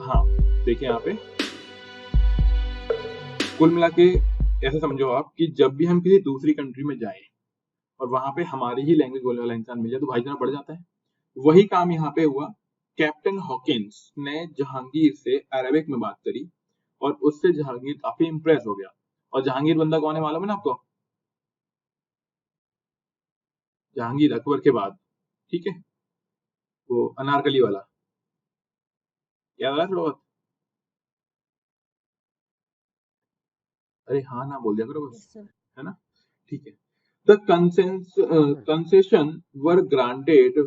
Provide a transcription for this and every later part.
हाँ, देखिए यहाँ पे कुल मिला के ऐसा समझो आप कि जब भी हम किसी दूसरी कंट्री में जाएं और वहां पे हमारी ही लैंग्वेज बोलने वाला इंसान मिल जाए तो भाईचारा बढ़ जाता है। वही काम यहाँ पे हुआ। कैप्टन हॉकिंस ने जहांगीर से अरबिक में बात करी और उससे जहांगीर काफी इंप्रेस हो गया। और जहांगीर बंदा कौन है मालूम है ना आपको? जहांगीर अकबर के बाद, ठीक है, वो अनारकली वाला, याद आया थोड़ा बहुत? अरे हाँ ना बोल दिया करो बस, यस सर। है ना? ठीक है। The concession were granted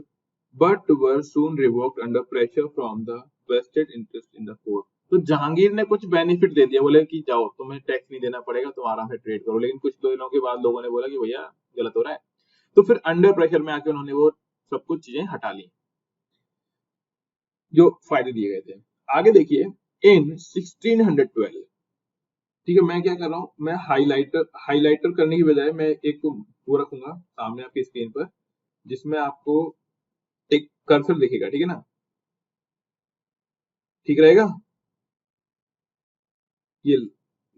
but were soon revoked under pressure from the vested interest in the court। तो जहांगीर ने कुछ बेनिफिट दे दिया, बोले कि जाओ तुम्हें टैक्स नहीं देना पड़ेगा, तुम आराम से ट्रेड करो। लेकिन कुछ दिनों के बाद लोगों ने बोला कि भैया गलत हो रहा है, तो फिर अंडर प्रेशर में आके उन्होंने वो सब कुछ चीजें हटा ली जो फायदे दिए गए थे। आगे देखिए इन 1612, ठीक है, मैं क्या कर रहा हूँ, मैं हाइलाइटर करने की बजाय मैं एक वो रखूंगा सामने आपकी स्क्रीन पर, जिसमें आपको एक कर्सर दिखेगा, ठीक है ना? ठीक रहेगा ये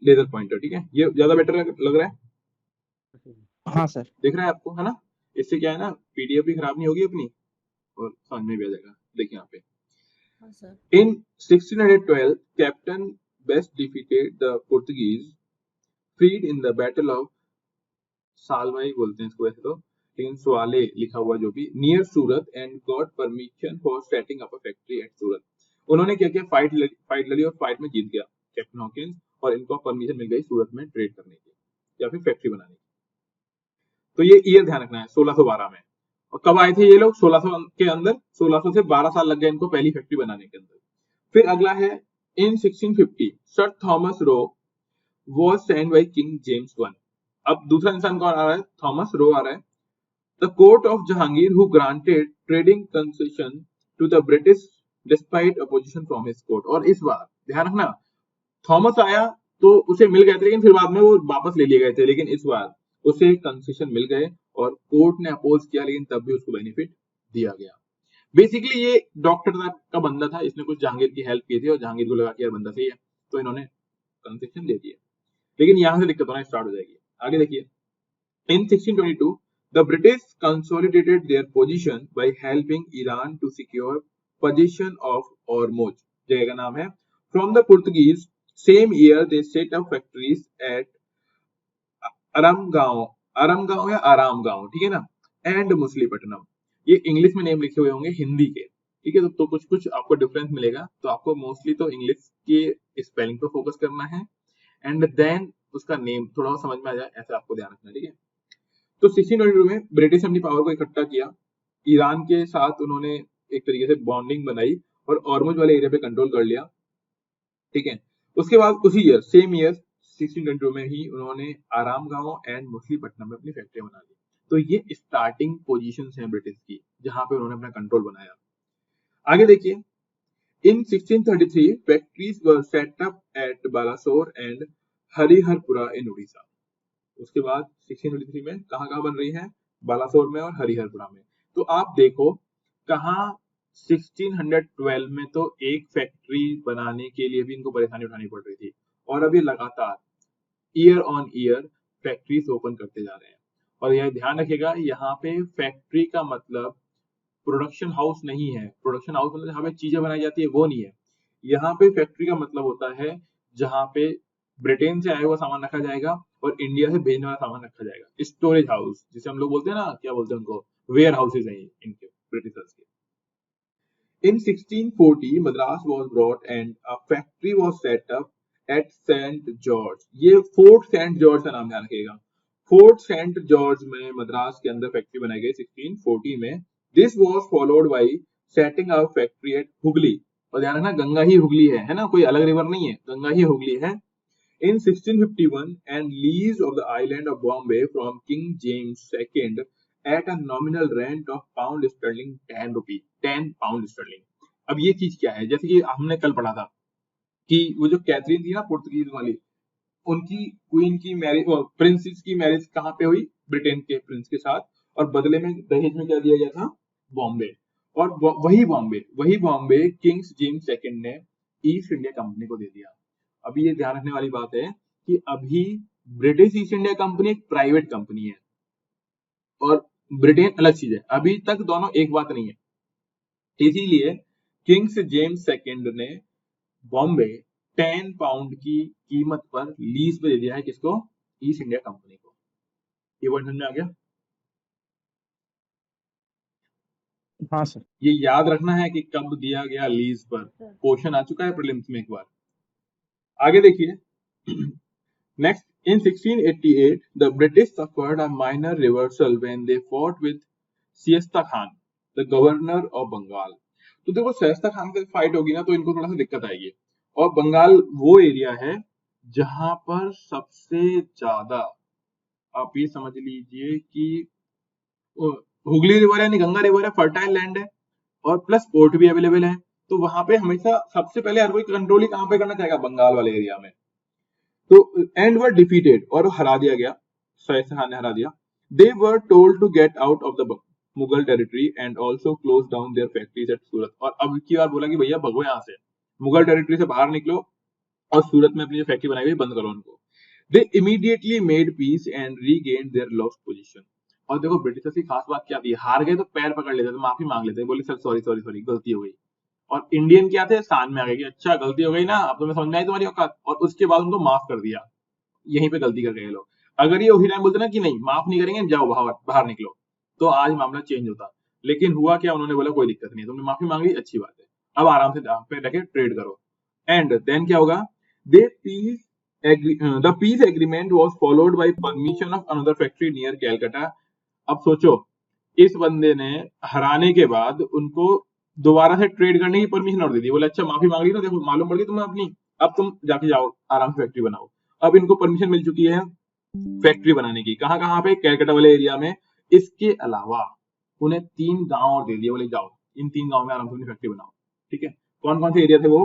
लेजर पॉइंटर, ठीक है, ये ज्यादा बेटर लग रहा है? हाँ सर। दिख रहा है आपको, है ना? इससे क्या है ना, पीडीएफ भी खराब नहीं होगी अपनी और समझ में भी आ जाएगा। देखिए यहाँ पे हाँ sir. In 1612 Captain Best defeated the Portuguese, freed in the battle of Swally बोलते हैं इसको वैसे तो, लेकिन सवाले लिखा हुआ जो भी, near Surat, and got permission for setting up a factory at Surat. उन्होंने क्या किया, फाइट लड़ी और फाइट में जीत गया कैप्टन हॉकिंस, और इनको परमिशन मिल गई सूरत में ट्रेड करने की या फिर फैक्ट्री बनाने की। तो ये ईयर ध्यान रखना है, 1612 में। और कब आए थे ये लोग? 1600 के अंदर, 1600 से 12 साल लग गए इनको पहली फैक्ट्री बनाने के अंदर। फिर अगला है इन 1650 sir Thomas Roe was sent by King James I। अब दूसरा इंसान कौन आ रहा है? थॉमस रो आ रहा है। The court of Jahangir who granted trading concession to the British despite opposition from his court। और इस बार ध्यान रखना, थॉमस आया तो उसे मिल गए थे, लेकिन फिर बाद में वो वापस ले लिए गए थे। लेकिन इस बार उसे कंसेशन मिल गए और कोर्ट ने अपोज किया, लेकिन तब भी उसको बेनिफिट दिया गया। बेसिकली ये डॉक्टर का बंदा था, इसने कुछ जहांगीर की हेल्प की थी और जहांगीर को लगा कि यार बंदा सही है, तो इन्होंने कंसेशन दे दिया। लेकिन यहां से दिक्कत होना स्टार्ट हो जाएगी। आगे देखिए इन 1622 the British consolidated their position by helping Iran to secure possession of Ormuz, जगह का नाम है, from the Portuguese। Same year they set up factories at अरमगांव, अरमगांव या आरामगांव, ठीक है ना, एंड मुसलीपट्टनम। ये इंग्लिश में नेम लिखे हुए होंगे हिंदी के, ठीक है, तो कुछ कुछ आपको डिफरेंस मिलेगा। तो आपको मोस्टली तो इंग्लिश के स्पेलिंग पर फोकस करना है, एंड देन उसका नेम थोड़ा समझ में आ जाए ऐसा आपको ध्यान रखना है, ठीक है। तो 1622 में ब्रिटिश अपनी पावर को इकट्ठा किया, ईरान के साथ उन्होंने एक तरीके से बॉन्डिंग बनाई और ऑर्मुज वाले एरिया पे कंट्रोल कर लिया, ठीक है। उसके बाद उसी ईयर, सेम ईयर 1622 में ही उन्होंने आराम गांव एंड मछलीपट्टनम में अपनी फैक्ट्री बना ली। तो ये स्टार्टिंग पोजीशंस हैं ब्रिटिश की, जहां पे उन्होंने अपना कंट्रोल बनाया। आगे देखिए in 1633 factories were set up at Balasore and Hariharpura in Orissa. उसके बाद 1633 में कहाँ कहाँ बन रही है? बालासोर में और हरिहरपुरा में। तो आप देखो कहाँ 1612 में तो एक फैक्ट्री बनाने के लिए भी इनको परेशानी उठानी पड़ रही थी, और अभी लगातार year on year factories open करते जा रहे हैं। और यह ध्यान रखिएगा, यहाँ पे फैक्ट्री का मतलब प्रोडक्शन हाउस नहीं है। प्रोडक्शन हाउस मतलब जहाँ पे चीजें बनाई जाती है वो नहीं है। यहाँ पे फैक्ट्री का मतलब होता है जहाँ पे ब्रिटेन से आया हुआ सामान रखा जाएगा और इंडिया से भेजने वाला सामान रखा जाएगा। स्टोरेज हाउस जिसे हम लोग बोलते हैं ना, क्या बोलते हैं उनको, वेयर हाउसेज हैं इनके, ब्रिटिशर्स के। In 1640 Madras was brought and a factory was set up at St. George। ये फोर्ट सेंट जॉर्ज का नाम ध्यान रखिएगा। फोर्ट सेंट जॉर्ज में मद्रास के अंदर फैक्ट्री बनाई गई 1640 में। This was followed bye setting up factory eight Hooghly. और ध्यान रखना गंगा ही हुगली है ना, कोई अलग रिवर नहीं है, गंगा ही हुगली है। In 1651 and lease of the island of Bombay from King James II at a nominal rent of pound sterling 10 rupee, 10 pound sterling. अब ये चीज क्या है, जैसे कि हमने कल पढ़ा था कि वो जो कैथरीन थी ना पोर्तुगीज वाली, उनकी क्वीन की मैरिज, प्रिंसेस की मैरिज कहाँ पे हुई? ब्रिटेन के प्रिंस के साथ। और बदले में दहेज में क्या दिया गया था? बॉम्बे। और वही बॉम्बे किंग्स जेम्स सेकंड ने ईस्ट इंडिया कंपनी को दे दिया। अभी ये ध्यान रखने वाली बात है कि अभी ब्रिटिश ईस्ट इंडिया कंपनी एक प्राइवेट कंपनी है और ब्रिटेन अलग चीज है, अभी तक दोनों एक बात नहीं है। इसीलिए किंग्स जेम्स सेकंड ने बॉम्बे 10 पाउंड की कीमत पर लीज पे दे दिया है किसको? ईस्ट इंडिया कंपनी को। ये वर्ड समझ में आ गया? हाँ सर। ये याद रखना है कि कब दिया गया लीज पर, सर। क्वेश्चन आ चुका है प्रीलिम्स में एक बार। आगे देखिए, next, in 1688 the British suffered a minor reversal when they fought with Shaista Khan, the governor of Bengal। तो देखो सियस्ता खान से फाइट होगी ना तो इनको थोड़ा सा दिक्कत आएगी। और बंगाल वो एरिया है जहां पर सबसे ज्यादा, आप ये समझ लीजिए कि हुगली रिवर यानी गंगा रिवर है, फर्टाइल लैंड है और प्लस पोर्ट भी अवेलेबल है। तो वहां पे हमेशा सबसे पहले हर कोई कंट्रोल ही कहां पे करना चाहेगा? बंगाल वाले एरिया में। तो एंड वर डिफीटेड, और हरा दिया गया, शायद खान ने हरा दिया। They were told to get out of the Mughal territory and also close down their factories at Surat. और अब की बार बोला कि भैया भगो यहाँ से, मुगल टेरिटरी से बाहर निकलो और सूरत में अपनी जो फैक्ट्री बनाई हुई बंद करो उनको। They immediately made peace and regained their lost position. और देखो ब्रिटिशर्स की खास बात क्या थी, हार गए तो पैर पकड़ लेते थे, माफी मांग लेते, बोले सर सॉरी सॉरी सॉरी गलती हो गई। और इंडियन क्या थे, शान में आ गए कि अच्छा गलती हो गई ना, अब तुम्हें समझ में आई तुम्हारी औकात, और उसके बाद उनको माफ कर दिया। यहीं पे गलती कर गए लोग। अगर ये उसी टाइम बोलते ना कि नहीं माफ नहीं करेंगे, जाओ बाहर बाहर निकलो, तो आज मामला चेंज होता। लेकिन हुआ क्या, उन्होंने बोला कोई दिक्कत नहीं, तुमने माफी मांग ली, अच्छी बात है, अब आराम से पे रखे ट्रेड करो। एंड देन क्या होगा, they peace the peace agreement was followed by permission of another factory near Calcutta. अब सोचो, इस बंदे ने हराने के बाद उनको दोबारा से ट्रेड करने की परमिशन और दे दी। बोले अच्छा माफी मांग ली ना, देखो मालूम पड़ गई तुम्हें अपनी, अब तुम जाके जाओ आराम से फैक्ट्री बनाओ। अब इनको परमिशन मिल चुकी है फैक्ट्री बनाने की, कहां कहां पे? कैलकाटा वाले एरिया में। इसके अलावा उन्हें 3 गांव और दे दिए, बोले जाओ इन 3 गांव में आराम से अपनी फैक्ट्री बनाओ। ठीक है, कौन कौन से एरिया थे वो?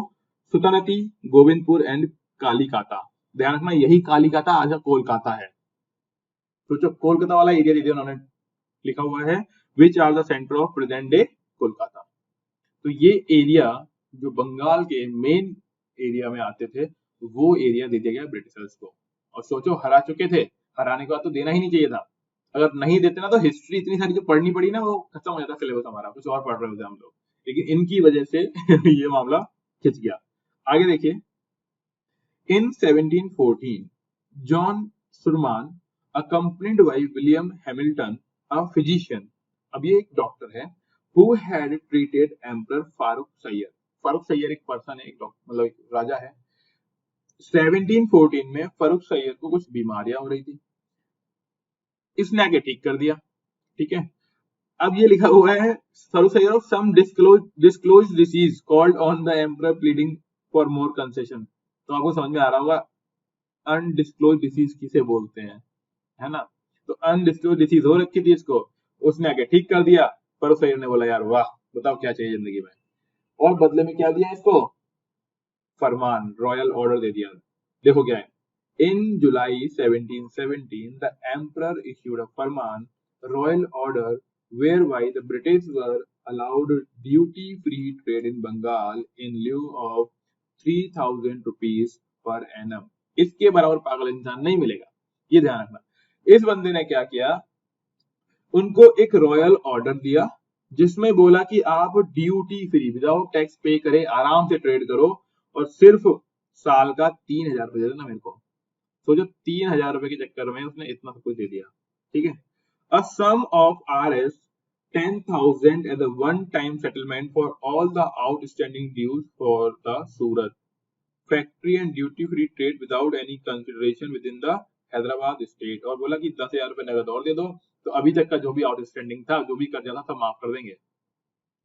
सुतानती, गोविंदपुर एंड कालीकाता। ध्यान रखना यही कालीकाता आज कोलकाता है। तो जो कोलकाता वाला एरिया दे दिया उन्होंने, लिखा हुआ है which are the centre of present day Kolkata. तो ये एरिया जो बंगाल के मेन एरिया में आते थे, वो एरिया दे दिया गया ब्रिटिशर्स को। और सोचो हरा चुके थे, हराने के बाद तो देना ही नहीं चाहिए था। अगर नहीं देते ना तो हिस्ट्री इतनी सारी जो पढ़नी पड़ी ना वो खत्म हो जाता सिलेबस हमारा, कुछ और पढ़ रहे होते हम लोग। लेकिन इनकी वजह से ये मामला खिंच गया। आगे देखिए, इन 1714 John सुरमान accompanied by William Hamilton, a physician, अब ये एक डॉक्टर है, who had treated Emperor Farooq Syed. Farooq Syed एक पर्सन है, एक डॉक्टर मतलब एक राजा है। 1714 में फारूक सैयद को कुछ बीमारियां हो रही थी, इसने आके ठीक कर दिया। ठीक है, अब ये लिखा हुआ है Farooq Syed of some disclose disease called on the emperor pleading for more concession. तो आपको समझ में आ रहा होगा अनडिस्क्लोज डिसीज किसे बोलते हैं, है ना? तो अनडिस्क्लोज डिसीज हो रखी थी इसको, उसने आके ठीक कर दिया। फारूक सैयद ने बोला यार वाह, बताओ क्या चाहिए जिंदगी में, और बदले में क्या दिया इसको? फरमान, रॉयल ऑर्डर दे दिया। देखो क्या है, इन जुलाई 1717 the emperor issued a Farman, royal order, whereby the British were allowed duty-free trade in Bengal in lieu of 3000 rupees per annum। इसके बराबर पागल इंसान नहीं मिलेगा, ये ध्यान रखना। इस बंदे ने क्या किया, उनको एक रॉयल ऑर्डर दिया जिसमें बोला कि आप ड्यूटी फ्री विदाउट टैक्स पे करे आराम से ट्रेड करो, और सिर्फ साल का 3000 रुपए दे देना मेरे को। सोचो 3000 रुपए के चक्कर में उसने इतना सब कुछ दे दिया। ठीक है, a sum of Rs 10,000 as a one-time settlement for all the outstanding dues for the Surat factory and duty-free trade without any consideration within the Hyderabad state. और बोला कि 10,000 रुपए नगद और दे दो, तो अभी तक का जो भी आउटस्टैंडिंग था, जो भी कर्जा था, सब माफ कर देंगे।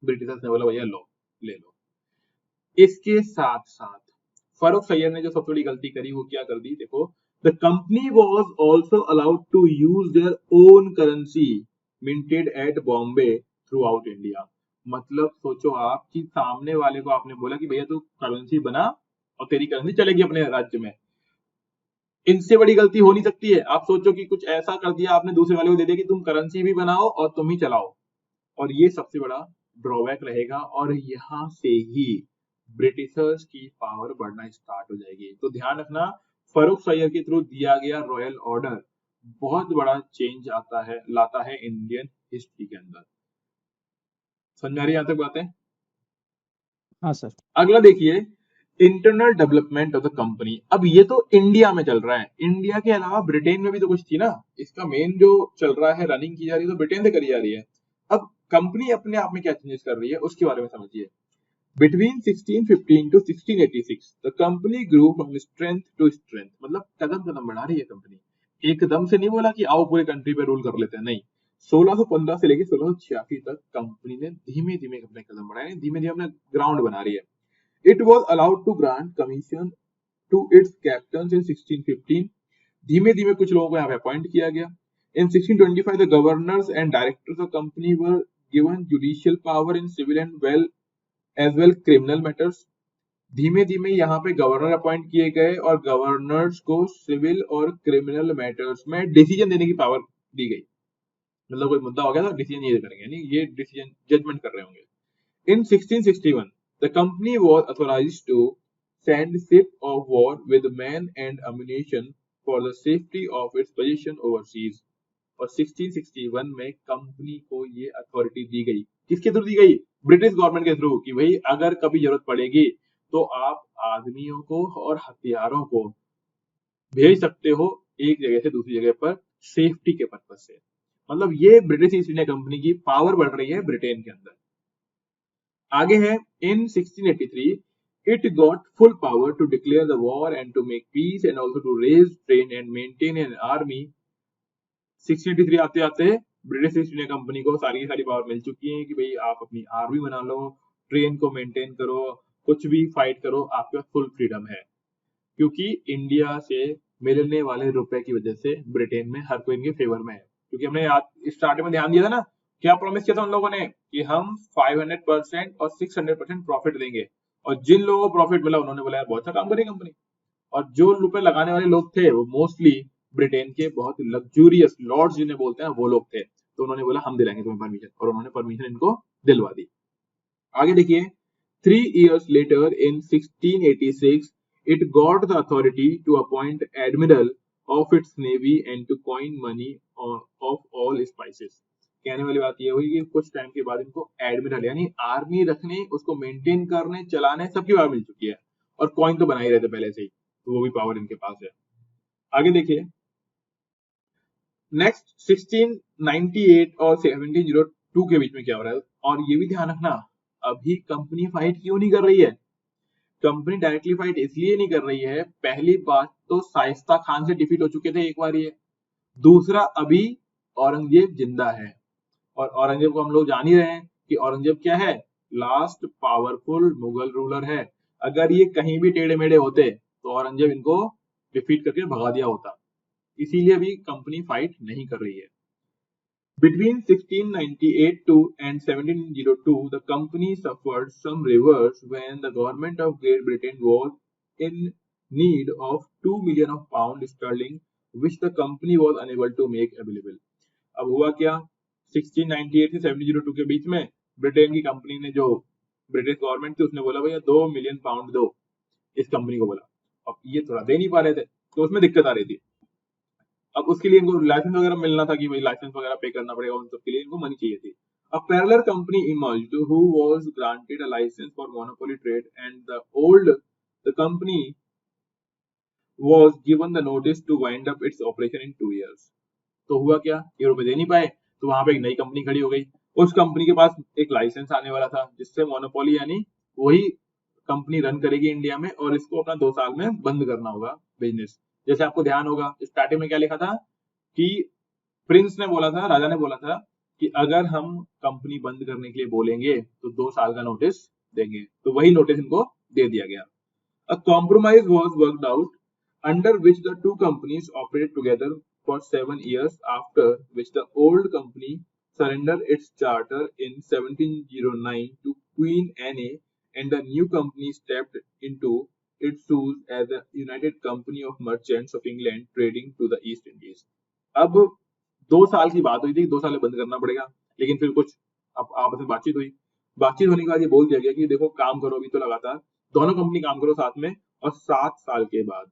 ब्रिटिशर्स ने बोला भैया लो, ले लो। इसके साथ साथ फारूक सैयद ने जो सबसे बड़ी गलती करी वो क्या कर दी, देखो, the company was also allowed to use their own currency minted at Bombay throughout India. मतलब सोचो आप कि सामने वाले को आपने बोला कि भैया तू करेंसी बना और तेरी करेंसी चलेगी अपने राज्य में, इनसे बड़ी गलती हो नहीं सकती है। आप सोचो कि कुछ ऐसा कर दिया आपने दूसरे वाले को दे दिया कि तुम करेंसी भी बनाओ और तुम ही चलाओ, और ये सबसे बड़ा ड्रॉबैक रहेगा। और यहां से ही ब्रिटिशर्स की पावर बढ़ना स्टार्ट हो जाएगी। तो ध्यान रखना, फर्रुख सैयद के थ्रू दिया गया रॉयल ऑर्डर बहुत बड़ा चेंज लाता है इंडियन हिस्ट्री के अंदर। समझ में आ रही है यहाँ तक बातें? हाँ सर। अगला देखिए, internal development of the company. अब ये तो इंडिया में चल रहा है, इंडिया के अलावा ब्रिटेन में भी तो कुछ थी ना, इसका मेन जो चल रहा है, रनिंग की जा रही है तो ब्रिटेन से करी जा रही है। अब कंपनी अपने आप में क्या चेंजेस कर रही है उसके बारे में समझिए। Between 1615 to 1686, the company grew from strength to strength। मतलब कदम कदम बढ़ा रही है कंपनी। एकदम से नहीं बोला कि आओ पूरे कंट्री पे रूल कर लेते हैं, नहीं। 1615 से लेकर 1686 तक कंपनी ने धीमे धीमे अपने कदम बढ़ाए, धीमे धीमे अपना ग्राउंड बना रही है। It was allowed to grant commission to its captains in 1615। धीमे धीमे कुछ लोगों को यहाँ पे अपॉइंट किया गया। In 1625, the governors and directors of company were given judicial power in civil and as well criminal matters। धीमे धीमे यहाँ पे गवर्नर अपॉइंट किए गए और गवर्नर्स को सिविल और क्रिमिनल मैटर्स में डिसीजन देने की पावर दी गई। मतलब कोई मुद्दा हो गया तो डिसीजन ये करेंगे, यानी ये डिसीजन जजमेंट कर रहे होंगे। In 1661, the company was authorized to send ships of war with men and ammunition for the safety of its position overseas। और 1661 में कंपनी को ये अथॉरिटी दी गई। किसके थ्रू दी गई? ब्रिटिश गवर्नमेंट के थ्रू, कि भाई अगर कभी जरूरत पड़ेगी तो आप आदमियों को और हथियारों को भेज सकते हो एक जगह से दूसरी जगह पर सेफ्टी के पर्पज से। मतलब ये ब्रिटिश ईस्ट इंडिया कंपनी की पावर बढ़ रही है ब्रिटेन के अंदर। आगे है, इन 1683 it got full power to declare the war and to make peace and also to raise, train and maintain an army। 1683 आते आते ब्रिटिश ईस्ट इंडिया कंपनी को सारी की सारी पावर मिल चुकी है कि भाई आप अपनी आर्मी बना लो, ट्रेन को मेंटेन करो, कुछ भी फाइट करो, आपके पास फुल फ्रीडम है। क्योंकि इंडिया से मिलने वाले रुपए की वजह से ब्रिटेन में हर कोई इनके फेवर में है। क्योंकि हमने स्टार्टिंग में ध्यान दिया था ना, क्या प्रॉमिस किया था उन लोगों ने कि हम 500% और 600% प्रॉफिट देंगे, और जिन लोगों को प्रॉफिट मिला उन्होंने बोला यार बहुत अच्छा काम करेगी कंपनी। और जो रुपए लगाने वाले लोग थे वो मोस्टली ब्रिटेन के बहुत लग्जूरियस लॉर्ड्स जिन्हें बोलते हैं वो लोग थे। तो उन्होंने बोला हम दिलाएंगे तुम्हें परमिशन, और उन्होंने परमिशन इनको दिलवा दी। आगे देखिए, 3 years later in 1686 it got the authority to appoint admiral of its navy and to coin money of all spices। कहने वाली बात ये हुई कि कुछ टाइम के बाद इनको एडमिरल यानी आर्मी रखने, उसको मेंटेन करने, चलाने सबकी पावर मिल चुकी है, और कॉइन तो बना ही रहते पहले से ही, तो वो भी पावर इनके पास है। आगे देखिए, नेक्स्ट 1698 और 1702 के बीच में क्या हो रहा है, और ये भी ध्यान रखना, अभी कंपनी फाइट क्यों नहीं कर रही है? कंपनी डायरेक्टली फाइट इसलिए नहीं कर रही है, पहली बात तो शाइस्ता खान से डिफीट हो चुके थे एक बार ये, दूसरा अभी औरंगजेब जिंदा है, और औरंगजेब को हम लोग जान ही रहे हैं कि औरंगजेब क्या है, लास्ट पावरफुल मुगल रूलर है। अगर ये कहीं भी टेढ़े मेढ़े होते तो औरंगजेब इनको डिफीट करके भगा दिया होता, इसीलिए अभी कंपनी फाइट नहीं कर रही है। Between 1698 and 1702, the company suffered some reverse when the government of Great Britain was in need of 2 million of pound sterling, which the company was unable to make available। अब हुआ क्या, 1698 से 1702 के बीच में ब्रिटेन की कंपनी ने, जो British government थी, उसने बोला भैया 2 मिलियन पाउंड दो, इस कंपनी को बोला। अब ये थोड़ा दे नहीं पा रहे थे तो उसमें दिक्कत आ रही थी। अब उसके लिए इनको लाइसेंस वगैरह मिलना था कि भाई लाइसेंस वगैरह पे करना पड़ेगा, उन सब के लिए इनको मनी चाहिए थी। A parallel company emerged who was granted a license for monopoly trade and the company was given the notice to wind up its operation in 2 years। तो हुआ क्या, ये रुपए दे नहीं पाए तो वहां पे एक नई कंपनी खड़ी हो गई। उस कंपनी के पास एक लाइसेंस आने वाला था जिससे मोनोपोली यानी वही कंपनी रन करेगी इंडिया में, और इसको अपना 2 साल में बंद करना होगा बिजनेस। जैसे आपको ध्यान होगा स्टार्टिंग में क्या लिखा था कि प्रिंस ने बोला था, राजा ने बोला था कि अगर हम कंपनी बंद करने के लिए बोलेंगे तो 2 साल का नोटिस देंगे, तो वही नोटिस इनको दे दिया गया। A compromise was worked out under which the two companies operated together for 7 years, after which the old company surrendered its charter in 1709 to Queen Anne and the new company stepped into its shoes as a United Company of Merchants of England trading to the East Indies। अब 2 साल की बात हुई थी, 2 साल में बंद करना पड़ेगा, लेकिन फिर कुछ अब आपस में बातचीत हुई, बातचीत होने के बाद ये बोल दिया गया कि देखो काम करो अभी तो लगातार, दोनों कंपनी काम करो साथ में, और 7 साल के बाद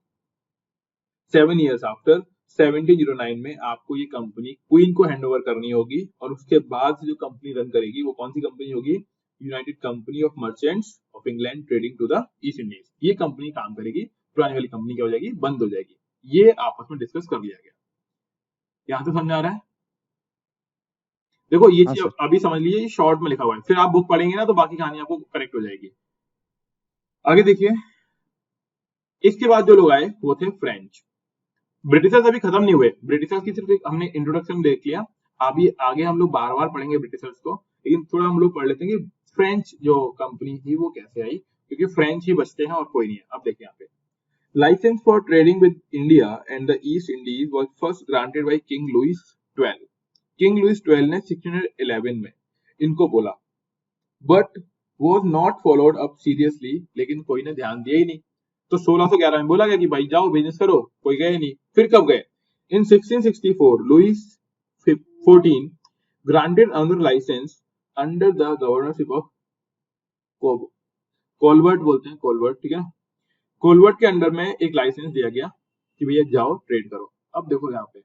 7 years आफ्टर 1709 में आपको ये कंपनी क्वीन को हैंडओवर करनी होगी, और उसके बाद से जो कंपनी रन करेगी वो कौन सी कंपनी होगी? United Company of merchants of England trading to the East Indies. ये कंपनी काम करेगी, पुरानी वाली कंपनी क्या हो जाएगी? बंद हो जाएगी। ये आपस में डिस्कस कर लिया गया। यहाँ तो समझ आ रहा है? देखो ये हाँ चीज सर। अभी समझ लीजिए, ये शॉर्ट में लिखा हुआ है, फिर आप बुक पढ़ेंगे ना तो बाकी कहानी आपको करेक्ट हो जाएगी। आगे देखिए, इसके बाद जो लोग आए वो थे फ्रेंच। ब्रिटिशर्स अभी खत्म नहीं हुए, ब्रिटिशर्स की सिर्फ एक हमने इंट्रोडक्शन देख लिया। अभी आगे हम लोग बार बार पढ़ेंगे ब्रिटिशर्स को, लेकिन थोड़ा हम लोग पढ़ लेते हैं कि फ्रेंच जो कंपनी थी वो कैसे आई, क्योंकि फ्रेंच ही बचते हैं और कोई नहीं है। अब देखिए यहाँ पे, licence for trading with India and the East Indies was first granted by King Louis 12। King Louis 12 ने 1611 में इनको बोला, but was not followed up seriously, लेकिन कोई ने ध्यान दिया ही नहीं। तो 1611 में बोला गया कि भाई जाओ बिजनेस करो, कोई गए नहीं। फिर कब गए? In 1664 Louis 14 granted another licence under the governorship of Colbert, बोलते हैं कोलवर्ट, ठीक है ना। कोलवर्ट के अंडर में एक लाइसेंस दिया गया कि भैया जाओ ट्रेड करो। अब देखो यहाँ पे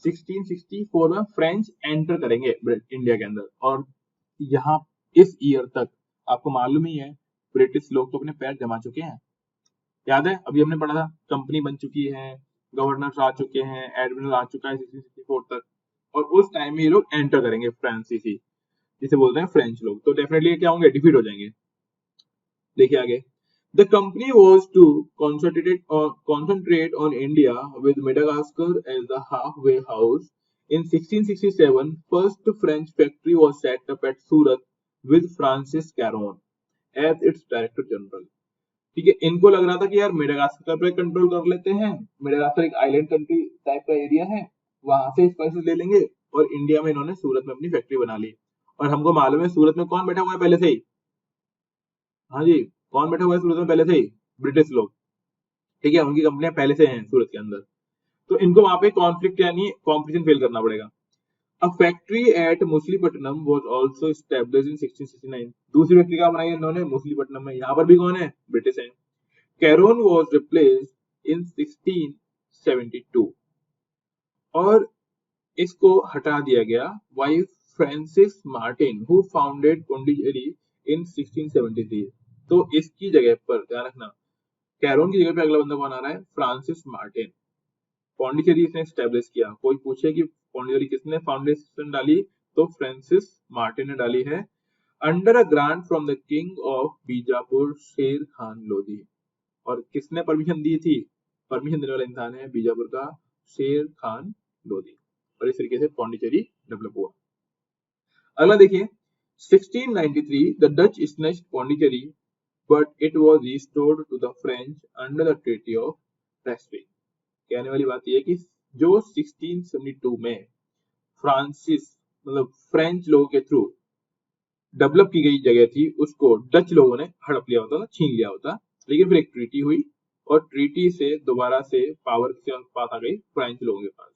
1664 में फ्रेंच एंटर करेंगे इंडिया के अंदर, और यहाँ इस ईयर तक आपको मालूम ही है ब्रिटिश लोग तो अपने पैर जमा चुके हैं। याद है अभी हमने पढ़ा था, कंपनी बन चुकी है, गवर्नर आ चुके हैं, एडमिरल आ चुका है 1664 तक, और उस टाइम में ये लोग एंटर करेंगे फ्रांसीसी, जिसे बोलते हैं फ्रेंच लोग। तो डेफिनेटली क्या होंगे? डिफीट हो जाएंगे। देखिए आगे, the company was to concentrate on India with Madagascar as the halfway house. In 1667, first French factory was set up at Surat with Francis Caron as its director general. ठीक है, इनको लग रहा था कि यार मेडागास्कर पे कंट्रोल कर लेते हैं, मेडागास्कर एक आइलैंड कंट्री टाइप का एरिया है, वहां से स्पाइसेस ले लेंगे, और इंडिया में इन्होंने सूरत में अपनी फैक्ट्री बना ली। और हमको मालूम है सूरत में कौन बैठा हुआ है पहले से ही? हाँ जी, कौन बैठा हुआ है सूरत में पहले से ही? ब्रिटिश लोग, ठीक है, उनकी कंपनियां पहले से हैं सूरत के अंदर। तो इनको वहां पे कॉन्फ्लिक्ट यानी कॉम्पिटिशन फेल करना पड़ेगा। A factory at Moslipatam was also established in 1669. दूसरी फैक्ट्री कहाँ बनाई है इन्होंने? मुसलीपट्टनम में। यहाँ पर भी कौन है? ब्रिटिश है। कैरोन was replaced in 1672 और इसको हटा दिया गया by Francis Martin who founded Pondicherry in 1673। तो इसकी जगह पर ध्यान रखना, कैरोन की जगह पे अगला बंदा कौन आ रहा है? Francis Martin. पौंडीचेरी इसने स्टैब्लिश किया। कोई पूछे कि पौंडीचेरी किसने फाउंडेशन डाली, तो फ्रांसिस मार्टिन ने डाली है, under a grant from the king of Bijapur शेर खान लोधी। और किसने परमिशन दी थी? परमिशन देने वाला इंसान है बीजापुर का शेर खान लोधी। और इस तरीके से पौंडीचेरी डेवलप हुआ। अगला देखिए, 1693 the Dutch snatched Pondicherry but it was restored to the French under the treaty of Prestige. कहने वाली बात यह है कि जो 1672 में फ्रांसिस मतलब फ्रेंच लोगों के थ्रू डेवलप की गई जगह थी, उसको डच लोगों ने हड़प लिया होता, छीन लिया होता। लेकिन फिर एक ट्रीटी हुई, और ट्रीटी से दोबारा से पावर के पास आ गई फ्रेंच लोगों के पास।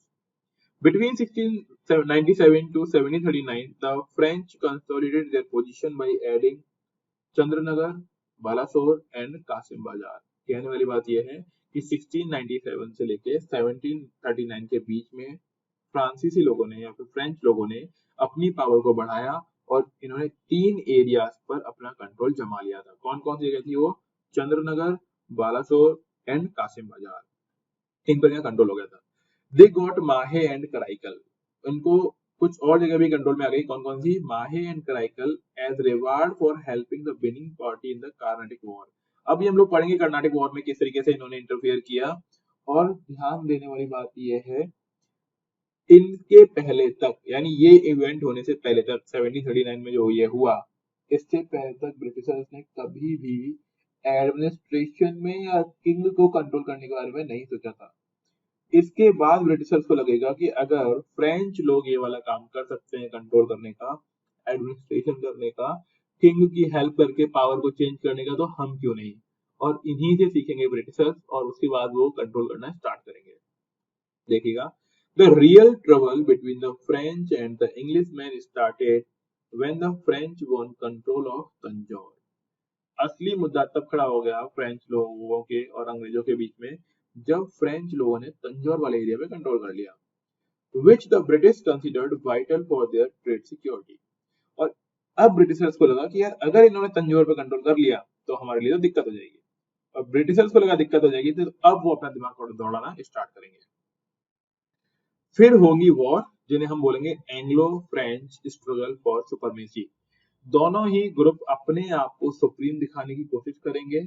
Between 1697 to 1739, the French consolidated their position by adding Chandernagore, Balasore and Kasim Bazar. कहने वाली बात यह है कि 1697 से लेके 1739 के बीच में फ्रांसीसी लोगों ने या फिर फ्रेंच लोगों ने अपनी पावर को बढ़ाया, और इन्होंने 3 एरियाज पर अपना कंट्रोल जमा लिया था। कौन कौन सी जगह थी वो? चंद्रनगर, बालासोर एंड कासिम बाजार, इन पर कंट्रोल हो गया था। दे गॉट माहे एंड कराईकल, उनको कुछ और जगह भी कंट्रोल में आ गई। कौन कौन सी? Mahe and Karaikal as reward for helping the winning party in the Carnatic war. अभी हम लोग पढ़ेंगे कर्नाटिक वॉर में किस तरीके से इन्होंने इंटरफेयर किया। और ध्यान देने वाली बात यह है, इनके पहले तक यानी ये इवेंट होने से पहले तक 1739 में जो ये हुआ, इससे पहले तक ब्रिटिशर्स ने कभी भी एडमिनिस्ट्रेशन में या किंग को कंट्रोल करने के बारे में नहीं सोचा था। इसके बाद ब्रिटिशर्स को लगेगा कि अगर फ्रेंच लोग ये वाला काम कर सकते हैं कंट्रोल करने का, एडमिनिस्ट्रेशन करने का, किंग की हेल्प करके पावर को चेंज करने का, तो हम क्यों नहीं। और इन्हीं से सीखेंगे ब्रिटिशर्स, और उसके बाद वो कंट्रोल करना स्टार्ट करेंगे। देखिएगा, the real trouble between the French and the Englishmen started when the French won control of Tanjore। असली मुद्दा तब खड़ा हो गया फ्रेंच लोगों के और अंग्रेजों के बीच में, जब फ्रेंच लोगों ने तंजौर वाले एरिया पे कंट्रोल कर लिया, which the British considered vital for their trade security। और अब ब्रिटिशर्स को लगा कि यार अगर इन्होंने तंजौर पे कंट्रोल कर लिया तो हमारे लिए तो दिक्कत हो जाएगी, और ब्रिटिशर्स को लगा दिक्कत हो जाएगी, तो अब वो अपना दिमाग दौड़ाना स्टार्ट करेंगे। फिर होगी वॉर, जिन्हें हम बोलेंगे Anglo French struggle for supremacy. दोनों ही ग्रुप अपने आप को सुप्रीम दिखाने की कोशिश करेंगे,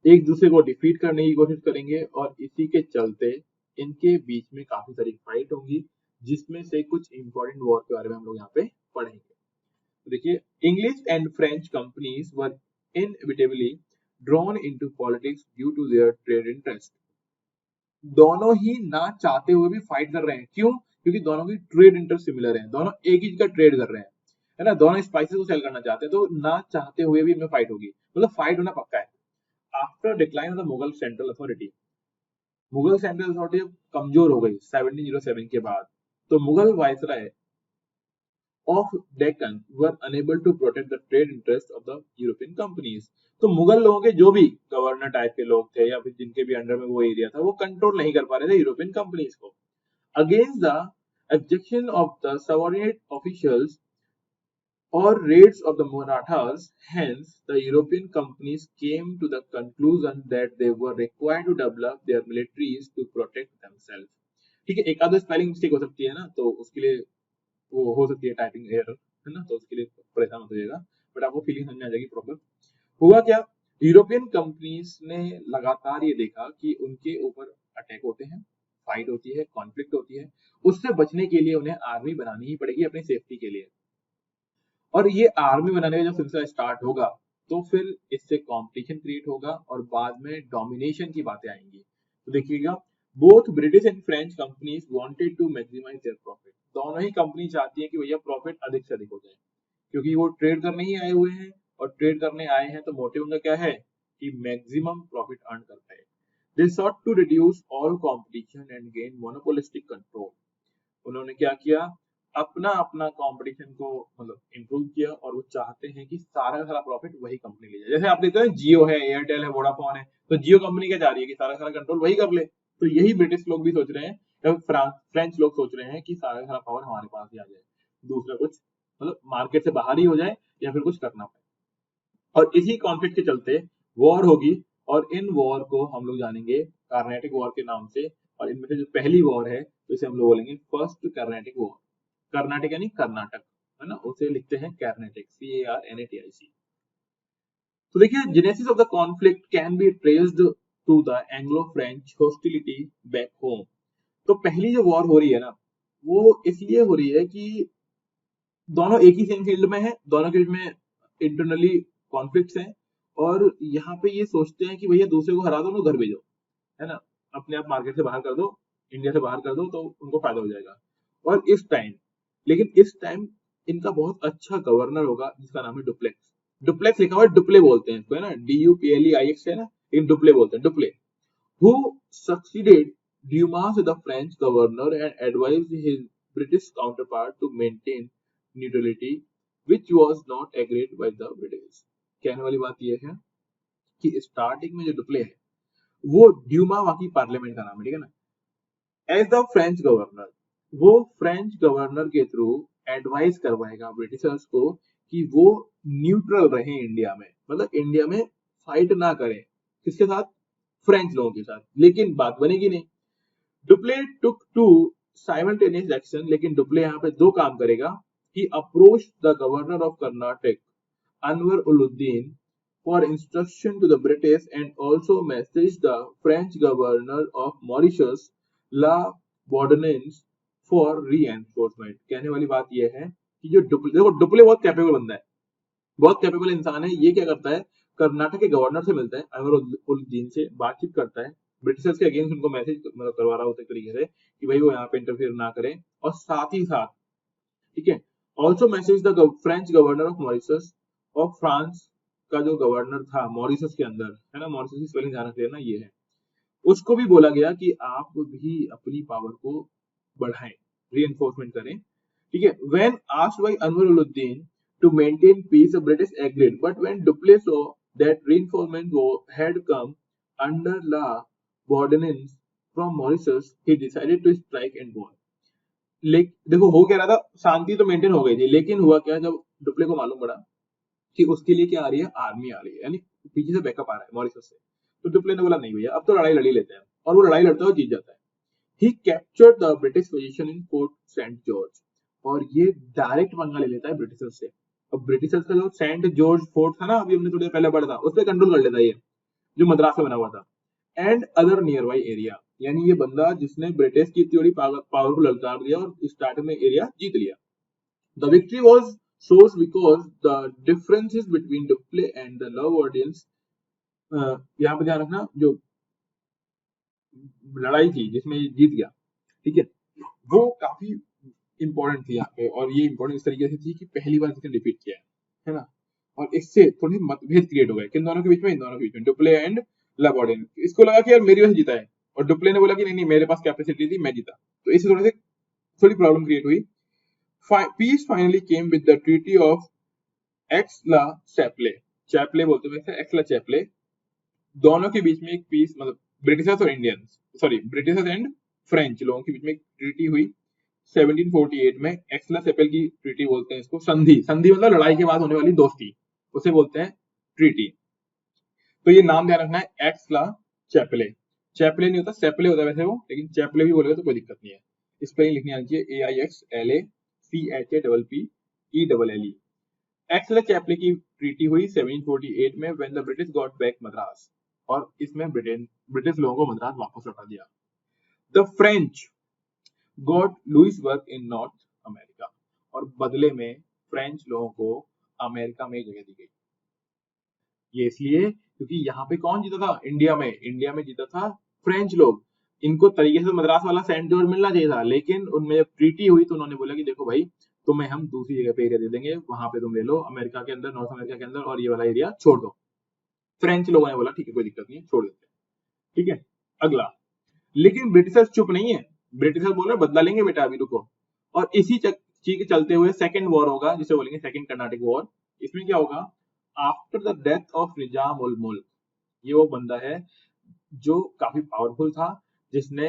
एक दूसरे को डिफीट करने की कोशिश करेंगे, और इसी के चलते इनके बीच में काफी सारी फाइट होंगी, जिसमें से कुछ इंपॉर्टेंट वॉर के बारे में हम लोग यहाँ पे पढ़ेंगे। देखिए, English and French companies were inevitably drawn into politics due to their trade interest. दोनों ही ना चाहते हुए भी फाइट कर रहे हैं, क्यों? क्योंकि दोनों की ट्रेड इंटरेस्ट सिमिलर है, दोनों एक ही का ट्रेड कर रहे हैं, है ना, दोनों स्पाइसेस को सेल करना चाहते हैं, तो ना चाहते हुए भी इनमें फाइट होगी, मतलब फाइट होना पक्का है। After decline of the Mughal central authority, Mughal central authority कमजोर हो गई 1707 के बाद, तो Mughal viceroy of Deccan were unable to protect the trade interests of the European companies। तो मुगल लोगों के जो भी गवर्नर टाइप के लोग थे या फिर जिनके भी अंडर में वो एरिया था, वो कंट्रोल नहीं कर पा रहे थे यूरोपियन कंपनीज को। Against the objection of the subordinate officials or raids of the Marathas, hence the European companies came to the conclusion that they were required to develop their militaries to protect themselves। ठीक है, एक आध spelling mistake हो सकती है ना, तो उसके लिए वो हो सकती है टाइपिंग एरर, है ना, तो उसके लिए परेशान मत होइएगा, बट आपको फीलिंग समझ में आ जाएगी प्रॉपर। हुआ क्या, यूरोपियन कंपनीज ने लगातार ये देखा कि उनके ऊपर अटैक होते हैं, फाइट होती है, कॉन्फ्लिक्ट होती है, उससे बचने के लिए उन्हें आर्मी बनानी ही पड़ेगी अपनी सेफ्टी के लिए। और ये आर्मी बनाने का जब सिलसिला स्टार्ट होगा, तो फिर इससे कंपटीशन क्रिएट होगा और बाद में डोमिनेशन की बातें आएंगी। तो देखिएगा, both British and French companies wanted to maximise their profit. दोनों ही कंपनी चाहती है कि भैया प्रॉफिट अधिक से अधिक हो जाए, क्योंकि वो ट्रेड करने ही आए हुए हैं, और ट्रेड करने आए हैं तो मोटिव उनका क्या है कि मैक्सिमम प्रॉफिट अर्न कर पाए। दे sought to reduce all competition and gain monopolistic control। उन्होंने क्या किया, अपना अपना कंपटीशन को मतलब इंप्रूव किया, और वो चाहते हैं कि सारा का सारा प्रॉफिट वही कंपनी ले जाए। जैसे आप देखते हैं जियो है, एयरटेल है, वोडाफोन है, तो जियो कंपनी क्या चाह रही है कि सारा का सारा कंट्रोल वही कर ले। तो यही ब्रिटिश लोग भी सोच रहे हैं, या फ्रेंच लोग सोच रहे हैं कि सारा का सारा पावर हमारे पास ही आ जाए, दूसरा कुछ मतलब मार्केट से बाहर ही हो जाए या फिर कुछ करना पड़े। और इसी कॉन्फ्लिक्ट के चलते वॉर होगी, और इन वॉर को हम लोग जानेंगे कार्नेटिक वॉर के नाम से। और इनमें से जो पहली वॉर है, तो इसे हम लोग बोलेंगे फर्स्ट कार्नेटिक वॉर। कर्नाटक यानी कर्नाटक, है ना, उसे लिखते हैं कैरनेटिक, CARNATIC। तो देखिए, genesis of the conflict can be traced to the Anglo French hostility back home. तो पहली जो वॉर हो रही है ना, वो इसलिए हो रही है कि दोनों एक ही सेम फील्ड में है, दोनों के बीच में इंटरनली कॉन्फ्लिक्ट्स हैं, और यहाँ पे ये सोचते हैं कि भैया दूसरे को हरा दो, उनको घर भेजो, है ना, अपने आप मार्केट से बाहर कर दो, इंडिया से बाहर कर दो, तो उनको फायदा हो जाएगा। और इस टाइम, लेकिन इस टाइम इनका बहुत अच्छा गवर्नर होगा जिसका नाम है डुप्लेक्स। डुप्लेक्स लिखा हुआ है, डुप्ले बोलते हैं इसको, है ना, DUPLEIX है ना, इन डुप्ले बोलते हैं, Dupleix, who succeeded Dumas the French governor and advised his British counterpart to maintain neutrality, which was not agreed by the British। कहने वाली बात यह है कि स्टार्टिंग में जो डुप्ले है, वो ड्यूमा वहां की पार्लियामेंट का नाम है, ठीक है ना, एज द फ्रेंच गवर्नर, वो फ्रेंच गवर्नर के थ्रू एडवाइस करवाएगा ब्रिटिशर्स को कि वो न्यूट्रल रहे इंडिया में, मतलब इंडिया में फाइट ना करें, किसके साथ, फ्रेंच लोगों के साथ, लेकिन बात बनेगी नहीं। Dupleix took to simultaneous action, लेकिन डुप्ले यहाँ पे दो काम करेगा। He approach the governor of Karnataka Anwaruddin for instruction to the British, and also messaged the French governor of Mauritius La Bourdonnais for reinforcement। कहने वाली बात यह है कि जो डुप्ले, देखो डुप्ले बहुत कैपेबल बंदा है, बहुत कैपेबल इंसान है। ये क्या करता है, कर्नाटक के गवर्नर से मिलता है, अनवर उलुद्दीन से बातचीत करता है, ब्रिटिशर्स के अगेंस्ट उनको मैसेज मतलब करवा रहा होता है तरीके से कि भाई वो यहाँ पे इंटरफेयर ना करें, और साथ ही साथ, ठीक है, also message the French governor of Mauritius, और फ्रांस का जो गवर्नर था मॉरिशस के अंदर, है ना, मॉरिशस की स्पेलिंग ध्यान रखिए ना, ये है, उसको भी बोला गया कि आप भी अपनी पावर को बढ़ाएं, रीइंफोर्समेंट करें, ठीक है। When asked by Anwaruddin to maintain peace, the British agreed, but when Dupleix saw that reinforcement had come under la ordinance from Mauritius, he decided to strike and war. देखो हो क्या रहा था, शांति तो मेंटेन हो गई थी, लेकिन हुआ क्या, जब डुप्ले को मालूम पड़ा कि उसके लिए क्या आ रही है, आर्मी आ रही है, यानी पीछे से बैकअप आ रहा है मॉरिशस से, तो डुप्ले ने बोला नहीं भैया अब तो लड़ाई लड़ी लेते हैं, और वो लड़ाई लड़ता हुआ जीत जाता है। He captured the British position in Fort Saint George, और ये डायरेक्ट पंगा ले लेता है ब्रिटिशर्स से। अब ब्रिटिशर्स का जो सेंट जॉर्ज फोर्ट था ना, अभी हमने थोड़ी देर पहले पढ़ा था, उस पर कंट्रोल कर लेता है ये, जो मद्रास में बना हुआ था, and other near by area. यानी ये बंदा जिसने ब्रिटिश की इतनी बड़ी पावर को ललकार दिया और स्टार्टिंग में एरिया जीत लिया। The victory was source because the differences between Duplay and the love audience, यहाँ पे ध्यान रखना, जो लड़ाई थी जिसमें जीत गया, ठीक है, वो काफी इंपॉर्टेंट थी यहाँ पे, और ये इंपॉर्टेंट इस तरीके से थी कि पहली बार किसने डिफीट किया है ना, और इससे थोड़ी मतभेद क्रिएट हो गए किन दोनों के बीच में, इन दोनों के बीच में, डुप्ले एंड लव ऑडियंस। इसको लगा कि यार मेरी वजह से जीता है, और डुप्ले ने बोला कि नहीं नहीं मेरे पास कैपेसिटी थी, मैं जीता, तो इससे थोड़ी प्रॉब्लम क्रिएट हुई। Peace finally came with the Treaty of Aix-la-Chapelle, चैपले बोलते हैं वैसे, Aix-la-Chapelle, दोनों के बीच में एक पीस, मतलब ब्रिटिशर्स और Indians, sorry Britishers and French लोगों के बीच में एक ट्रीटी हुई 1748 में। एक्स-ला-चैपेल की ट्रीटी बोलते हैं इसको, संधि, संधि मतलब लड़ाई के बाद होने वाली दोस्ती, उसे बोलते हैं ट्रीटी। तो ये नाम ध्यान रखना है, एक्स-ला-चैपेले, चैपले नहीं होता, चैपले होता है वैसे वो, लेकिन चैपले भी बोलेगा तो कोई दिक्कत नहीं है। स्पेलिंग लिखनी आनी चाहिए, AIXLACHAPPLE। एक्स-ला-चैपेले की ट्रीटी हुई 1748 में, when the British got back Madras, और इसमें ब्रिटिश लोगों को मद्रास वापस लौटा दिया। The French got Louisbourg in north America, और बदले में फ्रेंच लोगों को अमेरिका में जगह दी गई। ये इसलिए क्योंकि यहाँ पे कौन जीता था, इंडिया में जीता था फ्रेंच लोग। इनको तरीके से मद्रास वाला सेंट जॉर्ज मिलना चाहिए था, लेकिन उनमें जब ट्रीटी हुई तो उन्होंने बोला कि देखो भाई तुम्हें हम दूसरी जगह पे एरिया दे देंगे, वहां पे तुम ले लो अमेरिका के अंदर, नॉर्थ अमेरिका के अंदर, और ये वाला एरिया छोड़ दो। फ्रेंच लोगों ने बोला ठीक है कोई दिक्कत नहीं है, छोड़ देते हैं, ठीक है। अगला, लेकिन ब्रिटिशर्स चुप नहीं है, ब्रिटिशर्स बोल रहे बदला लेंगे बेटा, अभी रुको। और इसी चीज के चलते हुए सेकंड वॉर होगा, जिसे बोलेंगे सेकंड कर्नाटिक वॉर। इसमें क्या होगा, after the death of Nizam ul मुल्क, ये वो बंदा है जो काफी पावरफुल था, जिसने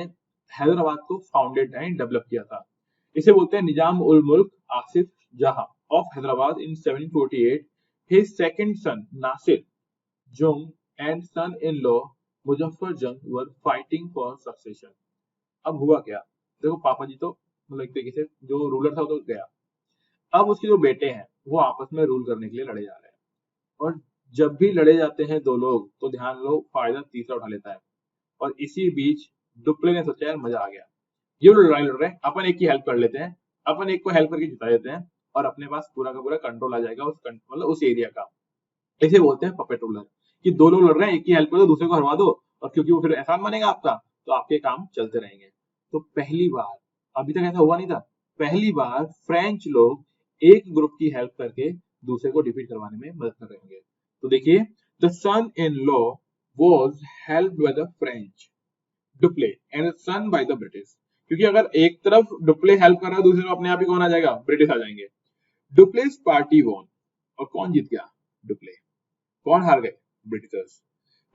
हैदराबाद को फाउंडेड एंड डेवलप किया था। इसे बोलते हैं Nizam ul Mulk Asaf Jah of Hyderabad in 1748। His second son Nasir Jung and son in law Muzaffar Jung were fighting for succession. अब हुआ क्या, देखो पापा जी तो मतलब एक तरीके से जो रूलर था वो तो गया, अब उसके जो बेटे हैं वो आपस में रूल करने के लिए लड़े जा रहे हैं, और जब भी लड़े जाते हैं दो लोग तो ध्यान लो फायदा तीसरा उठा लेता है। और इसी बीच डुप्ले ने सोचा यार मजा आ गया, ये लोग लड़ाई लड़ रहे हैं, अपन एक की हेल्प कर लेते हैं, अपन एक को हेल्प करके जिता देते हैं, और अपने पास पूरा का पूरा कंट्रोल आ जाएगा उस मतलब उस एरिया का। इसे बोलते हैं पपेट रूलर, कि दो लोग लड़ रहे हैं, एक की हेल्प कर दो, दूसरे को हरवा दो, और क्योंकि वो फिर एहसान मानेगा आपका, तो आपके काम चलते रहेंगे। तो पहली बार, अभी तक ऐसा हुआ नहीं था, पहली बार फ्रेंच लोग एक ग्रुप की हेल्प करके दूसरे को डिफीट करवाने में मदद कर रहे होंगे। तो देखिए, the son in law was helped by the French Dupleix and son by the British, क्योंकि अगर एक तरफ डुप्ले हेल्प कर रहा है, दूसरे को अपने आप ही कौन आ जाएगा, ब्रिटिश आ जाएंगे। डुप्लेस पार्टी वॉन, और कौन जीत गया, डुप्ले। कौन हार गए, Britishers,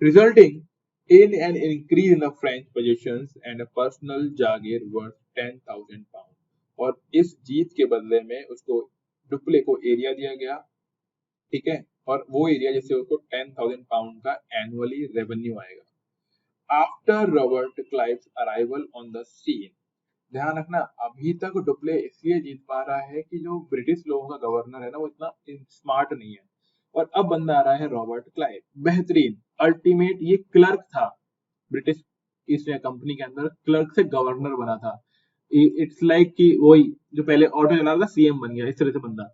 resulting in an increase in the French possessions and a personal Jagir worth 10,000 pound। और इस जीत के बदले में उसको डुप्ले को एरिया दिया गया, ठीक है, और वो एरिया जैसे उसको 10,000 पाउंड का एनुअली रेवेन्यू आएगा। After Robert Clive's arrival on the scene, ध्यान रखना अभी तक डुप्ले इसलिए जीत पा रहा है कि जो ब्रिटिश लोगों का गवर्नर है ना वो इतना स्मार्ट नहीं है, और अब बंदा आ रहा है रॉबर्ट क्लाइव, बेहतरीन अल्टीमेट, ये क्लर्क था ब्रिटिश ईस्ट इंडिया कंपनी के अंदर, क्लर्क से गवर्नर बना था। इट्स लाइक कि वही जो पहले ऑटो चला रहा था सीएम बन गया, इस तरह से बंदा।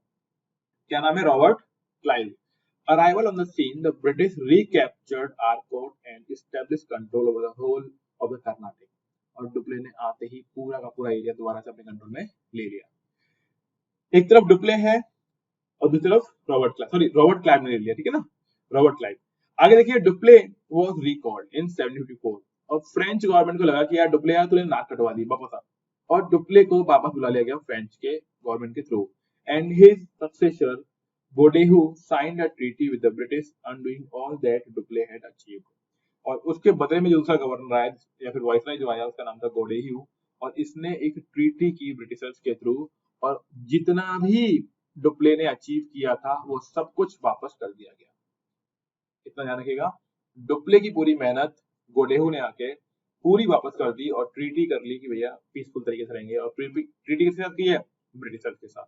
क्या नाम है, Robert Clive. Arrival on the scene, the British recaptured Arcot and established control over the whole of the Carnatic। और डुप्ले ने आते ही पूरा का पूरा एरिया दोबारा से अपने कंट्रोल में ले लिया। एक तरफ डुप्ले है और दूसरी तरफ Robert Clive, sorry Robert Clive ने ले लिया, ठीक है ना, रॉबर्ट क्लाइव। आगे देखिए, डुप्ले वाज रिकॉल्ड इन 1754, और फ्रेंच गवर्नमेंट को लगा कि यार डुप्ले यार तूने नाक कटवा दी वापस आ, और डुप्ले को वापस बुला लिया गया फ्रेंच के गवर्नमेंट के through. And his successor Bodehu signed a treaty with the British undoing all that Dupleix had achieved. और उसके बदले में जो दूसरा गवर्नर आया या फिर वाइसराय जो आया उसका नाम था गोडेह्यू, और इसने एक ट्रीटी की ब्रिटिशर्स के थ्रू, और जितना भी डुप्ले ने अचीव किया था वो सब कुछ वापस कर दिया गया। इतना ध्यान रखिएगा, डुप्ले की पूरी मेहनत गोडेहू ने आके पूरी वापस कर दी और ट्रीटी कर ली कि भैया पीसफुल तरीके से रहेंगे, और ट्रीटी किसके साथ की है? ब्रिटिशर्स के साथ।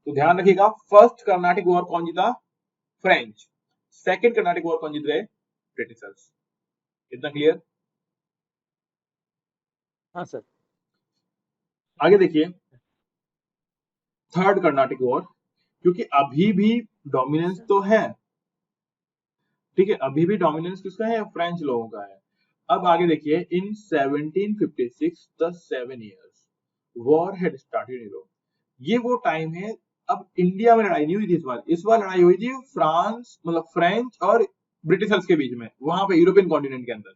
तो ध्यान रखिएगा, फर्स्ट कर्नाटिक वॉर कौन जीता? फ्रेंच। सेकंड कर्नाटिक वॉर कौन जीत गए? ब्रिटिशर्स। इतना क्लियर? हाँ सर। आगे देखिए, थर्ड कर्नाटिक वॉर, क्योंकि अभी भी डोमिनेंस तो है, ठीक है, अभी भी डोमिनेंस किसका है? फ्रेंच लोगों का है। अब आगे देखिए, इन 1756 the 7 years war had started in Europe. ये वो टाइम है, अब इंडिया में लड़ाई नहीं हुई थी इस बार लड़ाई हुई थी फ्रांस मतलब फ्रेंच और ब्रिटिशर्स के बीच में, वहां पे यूरोपियन कॉन्टिनेंट के अंदर,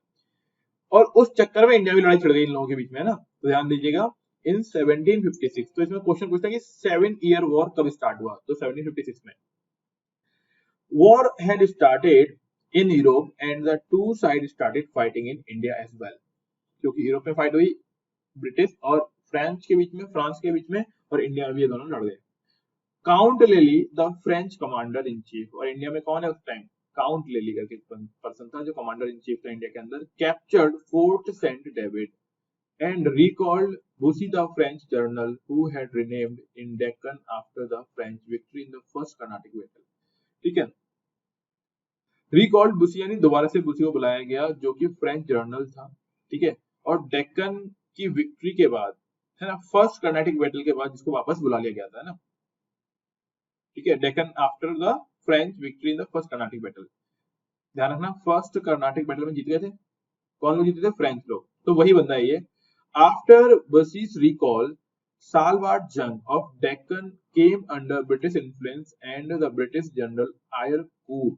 और उस चक्कर में इंडिया में लड़ाई छिड़ गई इन लोगों के बीच में, है ना। तो ध्यान दीजिएगा, इन 1756, तो इसमें क्वेश्चन पूछता है कि 7 ईयर वॉर कब स्टार्ट हुआ? तो 1756 में war had started in Europe and the two sides started fighting in India as well, क्योंकि यूरोप में फाइट हुई ब्रिटिश और फ्रेंच के बीच में, फ्रांस के बीच में, और इंडिया में भी ये दोनों लड़ गए। काउंट लेली the French commander in chief, और इंडिया में कौन है उस टाइम? काउंट लेली करके पर्सन था जो कमांडर इन चीफ था इंडिया के अंदर। Captured Fort Saint David and recalled Bussy the French general who had renamed in Deccan after the French victory in the first Carnatic battle। ठीक है, recalled busy यानी दोबारा से बुसी को बुलाया गया जो कि फ्रेंच जर्नल था, ठीक है, और डेक्कन की विक्ट्री के बाद, है ना, फर्स्ट कर्नाटिक बैटल के बाद जिसको वापस बुला लिया गया था, है ना, ठीक है, Deccan after the French victory in the first Carnatic battle. ध्यान रखना, फर्स्ट कर्नाटिक बैटल में जीत गए थे कौन लोग? जीते थे फ्रेंच लोग। तो वही बंदा है ये। आफ्टर बसीस रिकॉल सालवार जंग of Deccan came under British influence and the British general Eyre Coote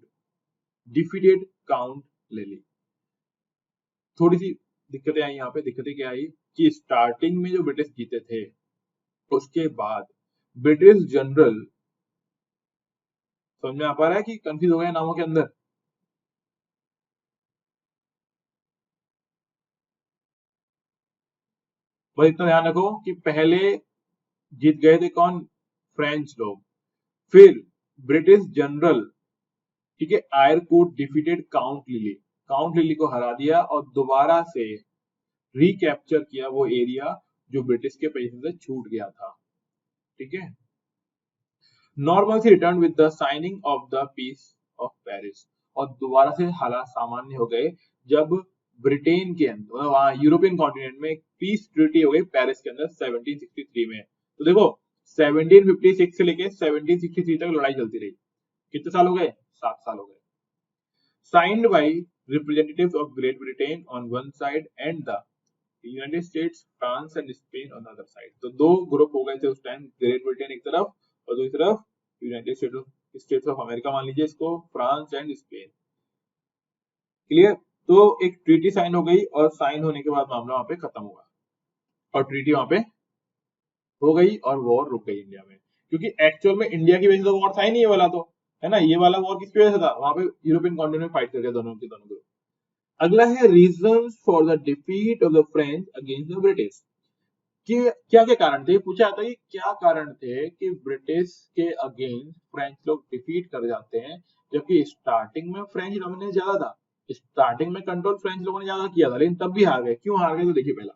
defeated count लेली। थोड़ी सी दिक्कतें आई यहाँ पे। दिक्कतें क्या आई कि स्टार्टिंग में जो ब्रिटिश जीते थे उसके बाद ब्रिटिश जनरल, समझ में आ पा रहा है कि कंफ्यूज हो गए नामों के अंदर? बस इतना ध्यान रखो कि पहले जीत गए थे कौन? फ्रेंच लोग। फिर ब्रिटिश जनरल, ठीक है, Eyre Coote defeated count lily, count lily को हरा दिया और दोबारा से रिकैप्चर किया वो एरिया जो ब्रिटिश के पैसे से छूट गया था, ठीक है। Normal return with the signing of the Peace of Paris, और दोबारा से हालात सामान्य हो गए जब ब्रिटेन के अंदर, वहां यूरोपियन कॉन्टिनेंट में एक पीस ट्रीटी हो गई पेरिस के अंदर 1763 में। तो देखो 1756 से लेके 1763 तक लड़ाई चलती रही। कितने साल हो गए? 7 साल हो गए। Signed by representatives of great Britain on one side and the United states, France and Spain on the other side. तो दो ग्रुप हो गए थे उस टाइम, ग्रेट ब्रिटेन एक तरफ और दूसरी तरफ यूनाइटेड स्टेट्स ऑफ अमेरिका मान लीजिए इसको, फ्रांस एंड स्पेन। क्लियर? तो एक ट्रीटी साइन हो गई और साइन होने के बाद मामला वहां पे खत्म हुआ और ट्रीटी वहां पे हो गई और वॉर रुक गई इंडिया में, क्योंकि एक्चुअल में इंडिया की वजह से तो वॉर था ही नहीं ये वाला, तो है ना, ये वाला वॉर किसकी वजह से था? वहां पे यूरोपियन कॉन्टिनेंट में फाइट करके दोनों के दोनों ग्रुप। अगला है reasons for the defeat of the French against the British, कि क्या क्या कारण थे? पूछा जाता है कि क्या कारण थे कि ब्रिटिश के अगेंस्ट फ्रेंच लोग डिफीट कर जाते हैं, जबकि स्टार्टिंग में फ्रेंच डोमिनेंस ज्यादा था, स्टार्टिंग में कंट्रोल फ्रेंच लोगों ने ज्यादा किया था, लेकिन तब भी हार गए। क्यों हार गए? तो देखिए, पहला,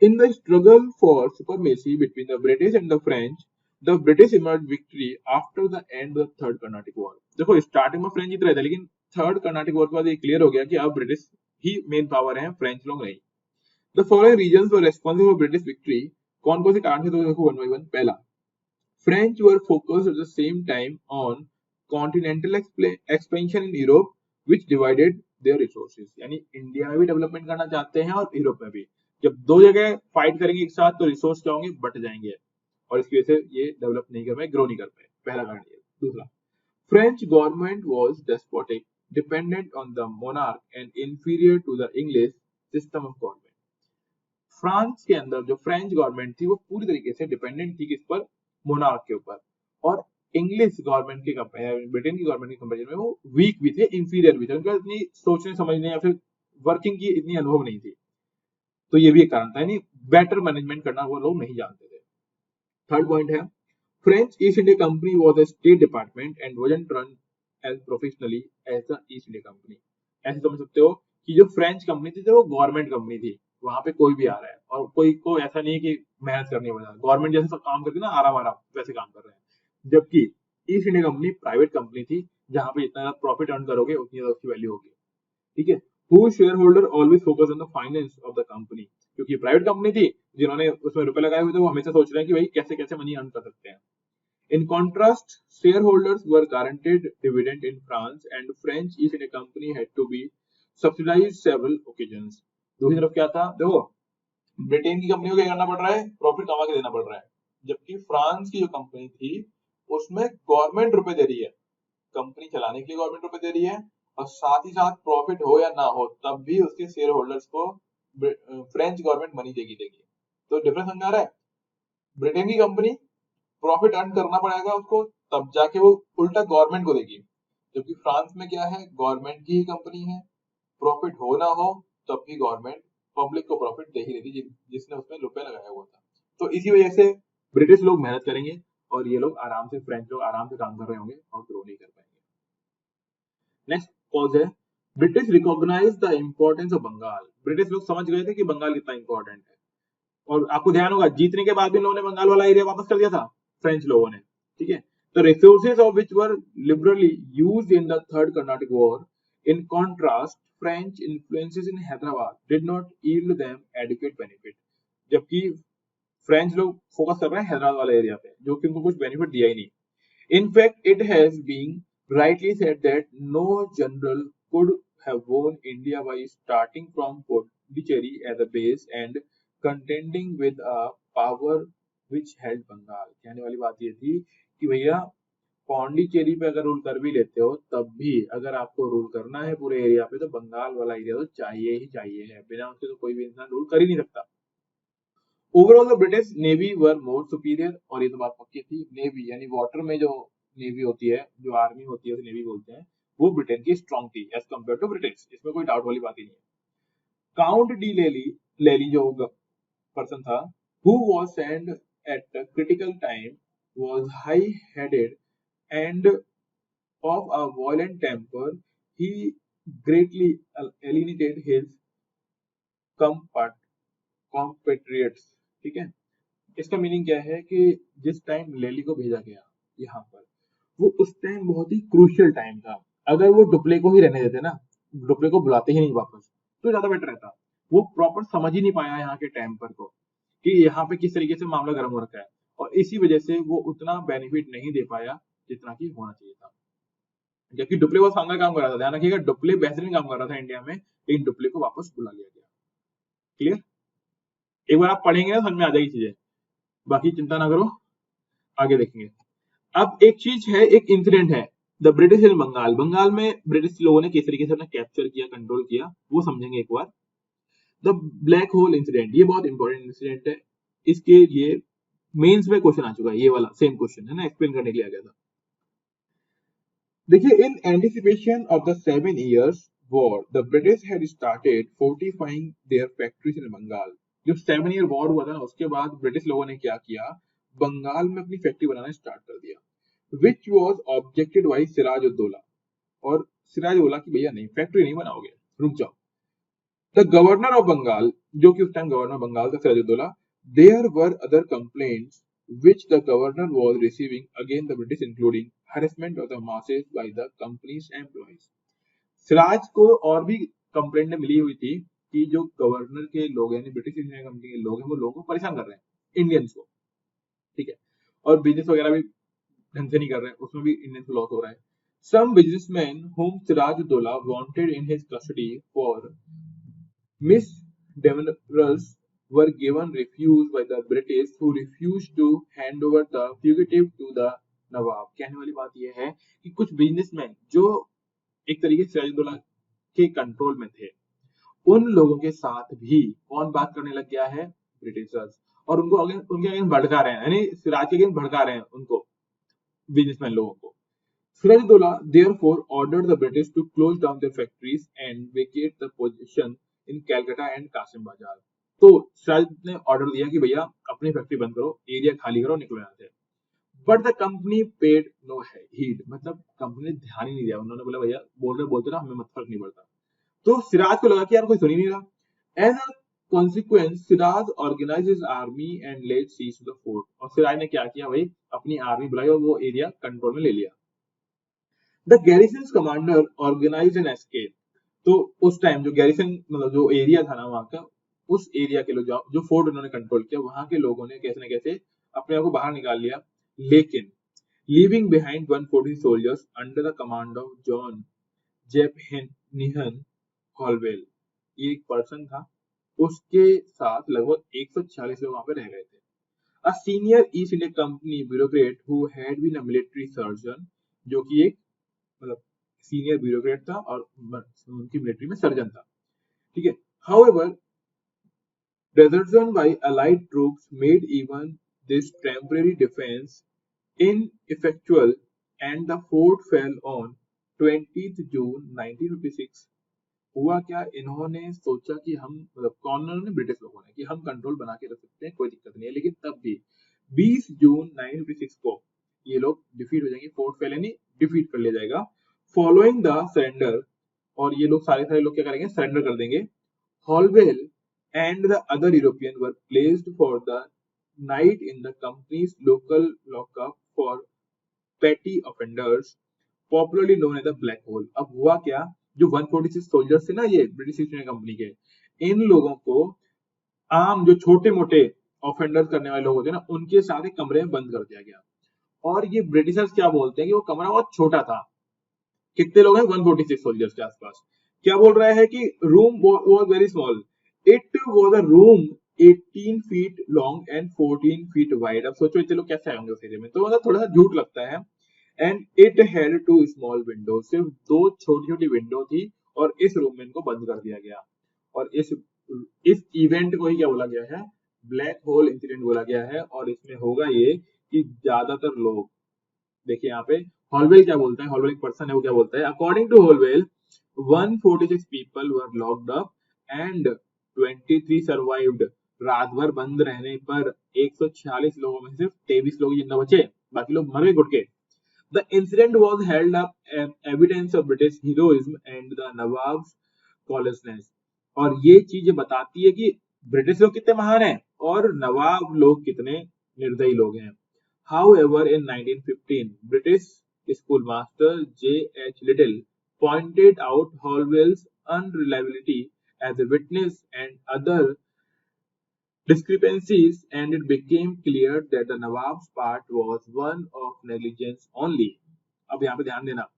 in the struggle for supremacy between the British and the French, the British emerged victory after the end of the Third Carnatic War। देखो स्टार्टिंग में फ्रेंच जीत रहे थे, लेकिन थर्ड कर्नाटिक वॉर के बाद ये क्लियर हो गया कि अब ब्रिटिश ही मेन पावर है, फ्रेंच लोग नहीं। The following reasons were responsible for British victory. कौन कौन से कारण थे? तो देखो वन बाय वन। पहला, French were focused at the same time on continental expansion in Europe which divided their resources, यानी इंडिया में भी डेवलपमेंट करना चाहते हैं और यूरोप में भी। जब दो जगह फाइट करेंगे एक साथ तो रिसोर्स क्या होंगे? बट जाएंगे, और इसकी वजह से ये डेवलप नहीं कर पाए, ग्रो नहीं कर पाए। पहला कारण ये। दूसरा, French government was despotic, dependent on the monarch and inferior to the English system of government. France के अंदर जो फ्रेंच गवर्नमेंट थी वो पूरी तरीके से डिपेंडेंट थी किस पर? मोनार्क के ऊपर, और इंग्लिश गवर्नमेंट के ब्रिटेन की गवर्नमेंट के कंपेरिजन में वो वीक भी थे, इंफीरियर भी थे, उनका इतनी सोचने समझने या फिर वर्किंग की इतनी अनुभव नहीं थी। तो ये भी एक कारण था, यानी बेटर मैनेजमेंट करना वो लोग नहीं जानते थे। थर्ड पॉइंट है, French East India company was a state department and wasn't run as professionally as the East India company. ऐसे समझ सकते हो कि जो फ्रेंच कंपनी थी वो गवर्नमेंट कंपनी थी, वहां पे कोई भी आ रहा है और कोई को ऐसा नहीं है कि मेहनत करनी पड़ रहा है, गवर्नमेंट जैसे सब काम करके ना आराम आराम वैसे काम कर रहे हैं। जबकि east India company private company थी, जहां पे जितना ज्यादा प्रॉफिट अर्न करोगे उतनी ज्यादा उसकी वैल्यू होगी। ठीक है, who share holder always focus on the finance of the company, क्योंकि प्राइवेट कंपनी थी, जिन्होंने उसमें रुपए लगाए हुए थे वो हमेशा सोच रहे हैं कि भाई कैसे कैसे मनी अर्न कर सकते हैं। In contrast, shareholders were guaranteed dividend in France and French East India Company had to be subsidized several occasions. दूसरी तरफ क्या था, देखो ब्रिटेन की कंपनी को क्या करना पड़ रहा है, प्रॉफिट कमा के देना पड़ रहा है, जबकि फ्रांस की जो कंपनी थी उसमें गवर्नमेंट रुपए दे रही है, कंपनी चलाने के लिए गवर्नमेंट रुपए दे रही है, और साथ ही साथ प्रॉफिट हो या ना हो तब भी उसके शेयर होल्डर्स को फ्रेंच गवर्नमेंट मनी देगी। तो डिफरेंस समझ आ रहा है, ब्रिटेन की कंपनी प्रॉफिट अर्न करना पड़ेगा उसको, तब जाके वो उल्टा गवर्नमेंट को देगी, जबकि फ्रांस में क्या है, गवर्नमेंट की ही कंपनी है, प्रॉफिट हो ना हो तब भी गवर्नमेंट पब्लिक को प्रॉफिट दे ही रही थी, जिसने उसमें रुपए लगाया हुआ था। तो इसी वजह से ब्रिटिश लोग मेहनत करेंगे और ये लोग आराम से, फ्रेंच लोग आराम से काम कर रहे होंगे और ग्रो नहीं कर पाएंगे। नेक्स्ट पॉज है, British recognise the importance of Bengal. British लोग समझ गए थे कि बंगाल कितना इंपॉर्टेंट है, और आपको ध्यान होगा जीतने के बाद भी लोगों ने बंगाल वाला एरिया वापस कर दिया था, फ्रेंच लोगों ने। ठीक है, the resources of which were liberally used in the Third Carnatic War. In contrast, French influences in Hyderabad did not yield them adequate benefit. जबकि फ्रेंच लोग फोकस कर रहे हैं हैदराबाद वाले एरिया पे, जो कि उनको कुछ बेनिफिट दिया ही नहीं। In fact, it has been rightly said that no general could have won India by starting from Pondicherry as a base and contending with a power which held Bengal. कहने वाली बात ये थी कि भैया पौंडीचेरी पे अगर रूल कर भी लेते हो तब भी अगर आपको रूल करना है पूरे एरिया पे तो बंगाल वाला एरिया तो चाहिए ही चाहिए है, बिना उसके तो कोई भी इंसान रूल कर ही नहीं सकता। Overall the British navy were more superior, और ये तो बात पक्की थी, नेवी यानी वाटर में जो नेवी होती है, जो आर्मी होती है उसे नेवी बोलते हैं, वो ब्रिटेन की स्ट्रॉन्ग थी एज कम्पेयर टू ब्रिटिश, इसमें कोई डाउट वाली बात ही नहीं है। काउंट डी लेली जो पर्सन था, who was send at critical time, was high headed and of a violent temper, he greatly alienated his compatriots। ठीक है, इसका मीनिंग क्या है कि जिस टाइम लेली को भेजा गया यहाँ पर, वो उस टाइम बहुत ही क्रूशियल टाइम था। अगर वो डुप्ले को ही रहने देते ना, डुप्ले को बुलाते ही नहीं वापस, तो ज्यादा बेटर रहता। वो प्रॉपर समझ ही नहीं पाया यहाँ के टेम्पर को कि यहाँ पे किस तरीके से मामला गर्म हो रखा है, और इसी वजह से वो उतना बेनिफिट नहीं दे पाया जितना कि होना चाहिए था। जबकि डुप्ले बहुत शानदार काम कर रहा था, ध्यान रखिएगा, डुप्ले बेहतरीन काम कर रहा था इंडिया में, लेकिन डुप्ले को वापस बुला लिया गया। क्लियर, एक बार आप पढ़ेंगे ना समझ में आ जाएगी चीजें, बाकी चिंता ना करो, आगे देखेंगे। अब एक चीज है, एक इंसिडेंट है, the British in Bengal. Bengal में ब्रिटिश लोगों ने किस तरीके से अपना कैप्चर किया, कंट्रोल किया, वो समझेंगे एक बार। द ब्लैक होल इंसिडेंट, ये बहुत इंपॉर्टेंट इंसिडेंट है, इसके लिए मेंस में क्वेश्चन आ चुका है, ये वाला सेम क्वेश्चन है ना, एक्सप्लेन करने के लिए आ गया था। देखिए, in anticipation of the 7 years war the British had started fortifying their factories in Bengal. जो 7 year वॉर हुआ था ना, उसके बाद ब्रिटिश लोगों ने क्या किया, बंगाल में अपनी फैक्ट्री बनाना स्टार्ट कर दिया, which was objected by Siraj ud-Daula. और सिराज बोला कि भैया नहीं, फैक्ट्री नहीं बनाओगे, रुक जाओ। द गवर्नर ऑफ बंगाल, जो कि उस टाइम गवर्नर बंगाल था Siraj ud-Daulah, there were other complaints which the governor was receiving against the British, including harassment of the masses by the company's employees। Siraj को और भी कंप्लेंट मिली हुई थी कि जो गवर्नर के लोग हैं, ब्रिटिश इंडियन कंपनी के लोग हैं, वो लोगों को परेशान कर रहे हैं, इंडियंस को। ठीक है, और बिजनेस वगैरह भी ढंग से नहीं कर रहे हैं, उसमें भी इंडियन को लॉस हो रहा है। Some businessmen whom Siraj-ud-Dowla wanted in his custody for misdemeanors were given refuge by the British, who refused to hand over the fugitive to the नवाब। कहने वाली बात यह है कि कुछ बिजनेसमैन जो एक तरीके से सिराजुद्दौला के कंट्रोल में थे, उन लोगों के साथ भी कौन बात करने लग गया है, ब्रिटिशर्स, और उनको उनके अगेंस्ट भड़का रहे हैं, यानी सिराज के अगेंस्ट भड़का रहे हैं उनको, बिजनेसमैन लोगों को। Siraj-ud-Daulah therefore ordered the British to close down their factories and vacate the position in Calcutta and Kasim Bazar। तो सिराज ने ऑर्डर दिया कि भैया अपनी फैक्ट्री बंद करो, एरिया खाली करो, निकलो यहाँ से। But the company paid no heed, मतलब कंपनी ने ध्यान ही नहीं दिया। उन्होंने बोला भैया बोलते ना, हमें मत फर्क नहीं पड़ता। तो सिराज को लगा कि यार कोई सुन ही नहीं रहा। As a consequence Siraj organise his army and laid siege to the fort. और सिराज ने क्या किया भाई, अपनी आर्मी बुलाई और वो एरिया कंट्रोल में ले लिया। The garrison commander organise an escape. तो उस टाइम जो गैरिसन मतलब जो एरिया था ना वहां का, उस एरिया के लोग जो फोर्ट उन्होंने कंट्रोल किया, वहां के लोगों ने कैसे न कैसे अपने आप को बाहर निकाल लिया। लेकिन leaving behind 140 soldiers under the command of John Zephaniah Holwell, ये एक पर्सन था, उसके साथ लगभग 140 लोग वहां पे रह गए थे। A senior East India company bureaucrat who had been a military surgeon, जो कि एक मतलब सीनियर ब्यूरोक्रेट था और उनकी मिलिट्री में सर्जन था, ठीक है। However desertion by allied troops made even this temporary defense ineffectual and the fort fell on 20th June 1956। हुआ क्या, इन्होंने सोचा कि हम मतलब कौन ने, ब्रिटिश लोगों ने, कि हम कंट्रोल बना के रख सकते हैं, कोई दिक्कत नहीं है। लेकिन तब भी 20 जून 1956 को ये लोग डिफीट हो जाएंगे, फोर्ट फेल यानी डिफीट कर लिया जाएगा। फॉलोइंग द सरेंडर, और ये लोग सारे लोग क्या करेंगे, सरेंडर कर देंगे। Holwell and the other Europeans were placed for the night in the company's local lockup for petty offenders, popularly known as the Black Hole। अब हुआ क्या, जो 146 सोल्जर्स थे ना ये ब्रिटिश ईस्ट इंडिया कंपनी के, इन लोगों को आम जो छोटे मोटे ऑफेंडर्स करने वाले लोग होते हैं ना, उनके साथ एक कमरे में बंद कर दिया गया। और ये ब्रिटिशर्स क्या बोलते हैं कि वो कमरा बहुत छोटा था। कितने लोग हैं, 146 सोल्जर्स के आसपास। क्या बोल रहा है कि room was very small, it was a room 18 feet long and 14 feet wide. अब सोचो इतने लोग कैसे आएंगे उस एरिया में, तो मतलब थोड़ा सा झूठ लगता है। And it had 2 small window, सिर्फ 2 छोटी छोटी विंडो थी, और इस रूम में इनको बंद कर दिया गया। और इस इवेंट को ही क्या बोला गया है, ब्लैक होल इंसिडेंट बोला गया है। और इसमें होगा ये कि ज्यादातर लोग, देखिए यहाँ पे हॉलवेल क्या बोलता है, हॉलवेल एक पर्सन है, वो क्या बोलता है, according to Holwell 146 people were locked up and 23 survived. रात भर बंद रहने पर 146 लोगों में सिर्फ 23 लोग जिंदा बचे, बाकी लोग मर गए घुट के। The incident was held up evidence of British heroism and the nawab's callousness. और ये चीज बताती है कि ब्रिटिश लोग कितने महान हैं और नवाब लोग कितने निर्दयी लोग हैं। However, in 1915, British schoolmaster J.H. Little pointed out Holwell's unreliability as a witness and other discrepancies, and it became clear that the Nawab's part was one of negligence only। अब यहाँ पे ध्यान देना,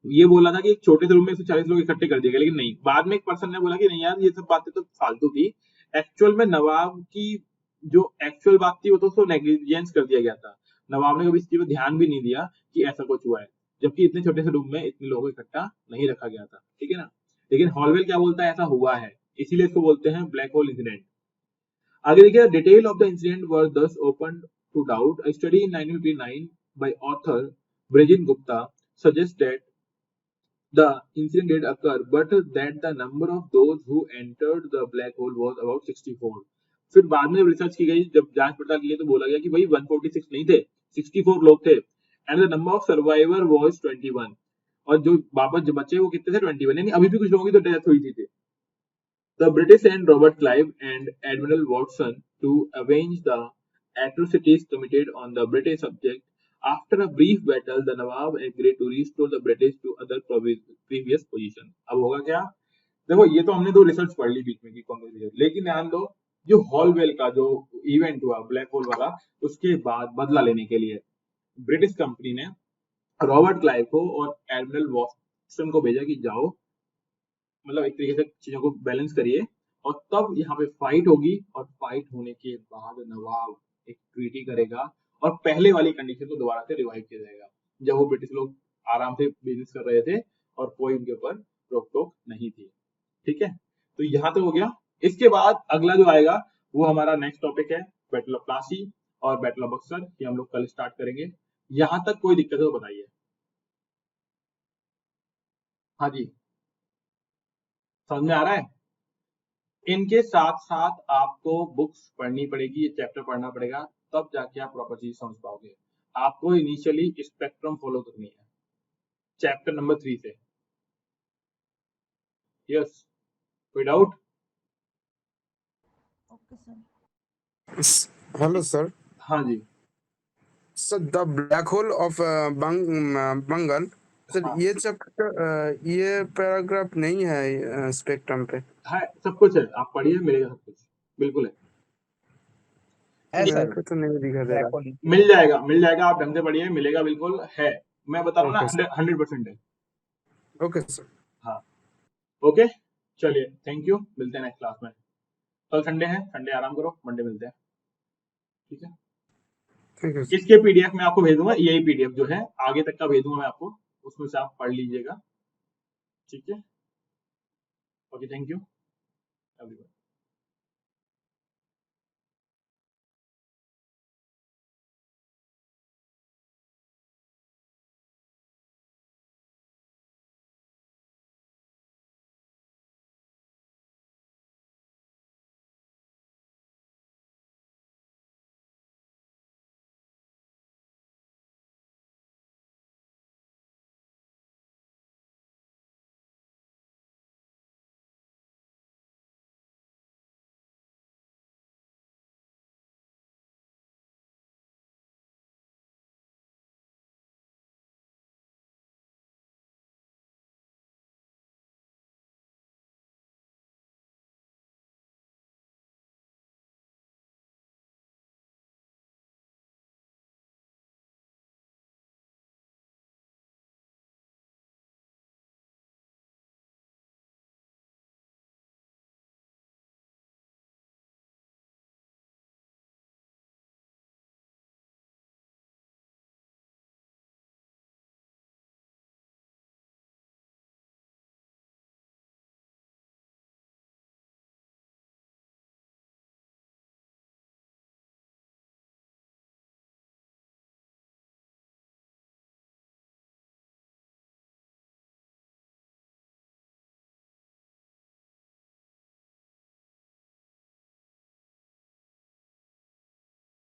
ये बोला था कि एक छोटे से रूम में 140 लोग इकट्ठे कर दिए गए, लेकिन नहीं, बाद में एक पर्सन ने बोला कि नहीं यार, ये सब बातें तो फालतू थी। एक्चुअल में नवाब की जो एक्चुअल बात थी वो तो उसको नेग्लिजेंस कर दिया गया था। नवाब ने कभी इस चीज पर ध्यान भी नहीं दिया कि ऐसा कुछ हुआ है, जबकि इतने छोटे से रूम में इतने लोगों को इकट्ठा नहीं रखा गया था, ठीक है ना। लेकिन हॉलवेल क्या बोलता है, ऐसा हुआ है, इसीलिए इसको बोलते हैं ब्लैक होल इंसिडेंट। आगे देखिए, detail of the incident were thus open to doubt. A study in 1959 by author Brijen Gupta suggest that the incident did occur, but that the number of those who entered the black hole was about 64। फिर बाद में जब research की गई, जब जांच पड़ताल की गई, तो बोला गया कि भाई 146 नहीं थे, 64 लोग थे। And the number of survivor was 21, और जो वापस जो बचे वो कितने थे, 21, यानी अभी भी कुछ लोगों की तो डेथ हुई थी। The British sent Robert Clive and Admiral Watson to avenge the atrocities committed on the British subject। After a brief battle, the Nawab agreed to restore the British to other previous position। अब होगा क्या, देखो ये तो हमने दो research पढ़ ली बीच में की कौन सी, लेकिन ध्यान दो जो हॉलवेल का जो इवेंट हुआ ब्लैक होल वाला, उसके बाद बदला लेने के लिए ब्रिटिश कंपनी ने रॉबर्ट क्लाइव को और एडमिरल वॉटसन को भेजा कि जाओ, मतलब एक तरीके से चीजों को बैलेंस करिए, और तब यहाँ पे फाइट होगी, और फाइट होने के बाद नवाब एक ट्रीटी करेगा और पहले वाली कंडीशन को दोबारा से रिवाइव किया जाएगा, जब वो ब्रिटिश लोग आराम से बिजनेस कर रहे थे और कोई उनके ऊपर रोक टोक नहीं थी, ठीक है। तो यहाँ तो हो गया। इसके बाद अगला जो आएगा वो हमारा नेक्स्ट टॉपिक है बैटल ऑफ प्लासी और बैटल ऑफ बक्सर, ये हम लोग कल स्टार्ट करेंगे। यहां तक कोई दिक्कत है तो बताइए। हाँ जी, समझ में आ रहा है? इनके साथ साथ आपको बुक्स पढ़नी पड़ेगी, ये चैप्टर पढ़ना पड़ेगा, तब जाके आप प्रॉपर चीज समझ पाओगे। आपको इनिशियली स्पेक्ट्रम फॉलो करनी है चैप्टर नंबर 3 से। यस, कोई doubt? Okay sir. Hello sir. हाँ जी। Sir the black hole of Bengal, sir हाँ, ये चैप्टर, ये पैराग्राफ नहीं है स्पेक्ट्रम पे। है, सब कुछ है, आप पढ़िए, मिलेगा सब कुछ, बिल्कुल है। है यहाँ सर, पे तो नहीं दिखा दे रहा। मिल जाएगा, मिल जाएगा, आप ढंग से पढ़िए, मिलेगा, बिल्कुल है। मैं बता रहा हूँ ओके ना, 100% है। Okay sir. हाँ, ओके, चलिए, थैंक यू, मिलते हैं नेक्स्ट क्लास में। कल संडे है, संडे आराम करो, मंडे मिलते हैं, ठीक है? Thank you sir. इसके पीडीएफ में आपको भेज दूंगा, यही पीडीएफ जो है आगे तक का भेज दूंगा मैं आपको, उसमें से आप पढ़ लीजिएगा, ठीक है? Okay, thank you everyone.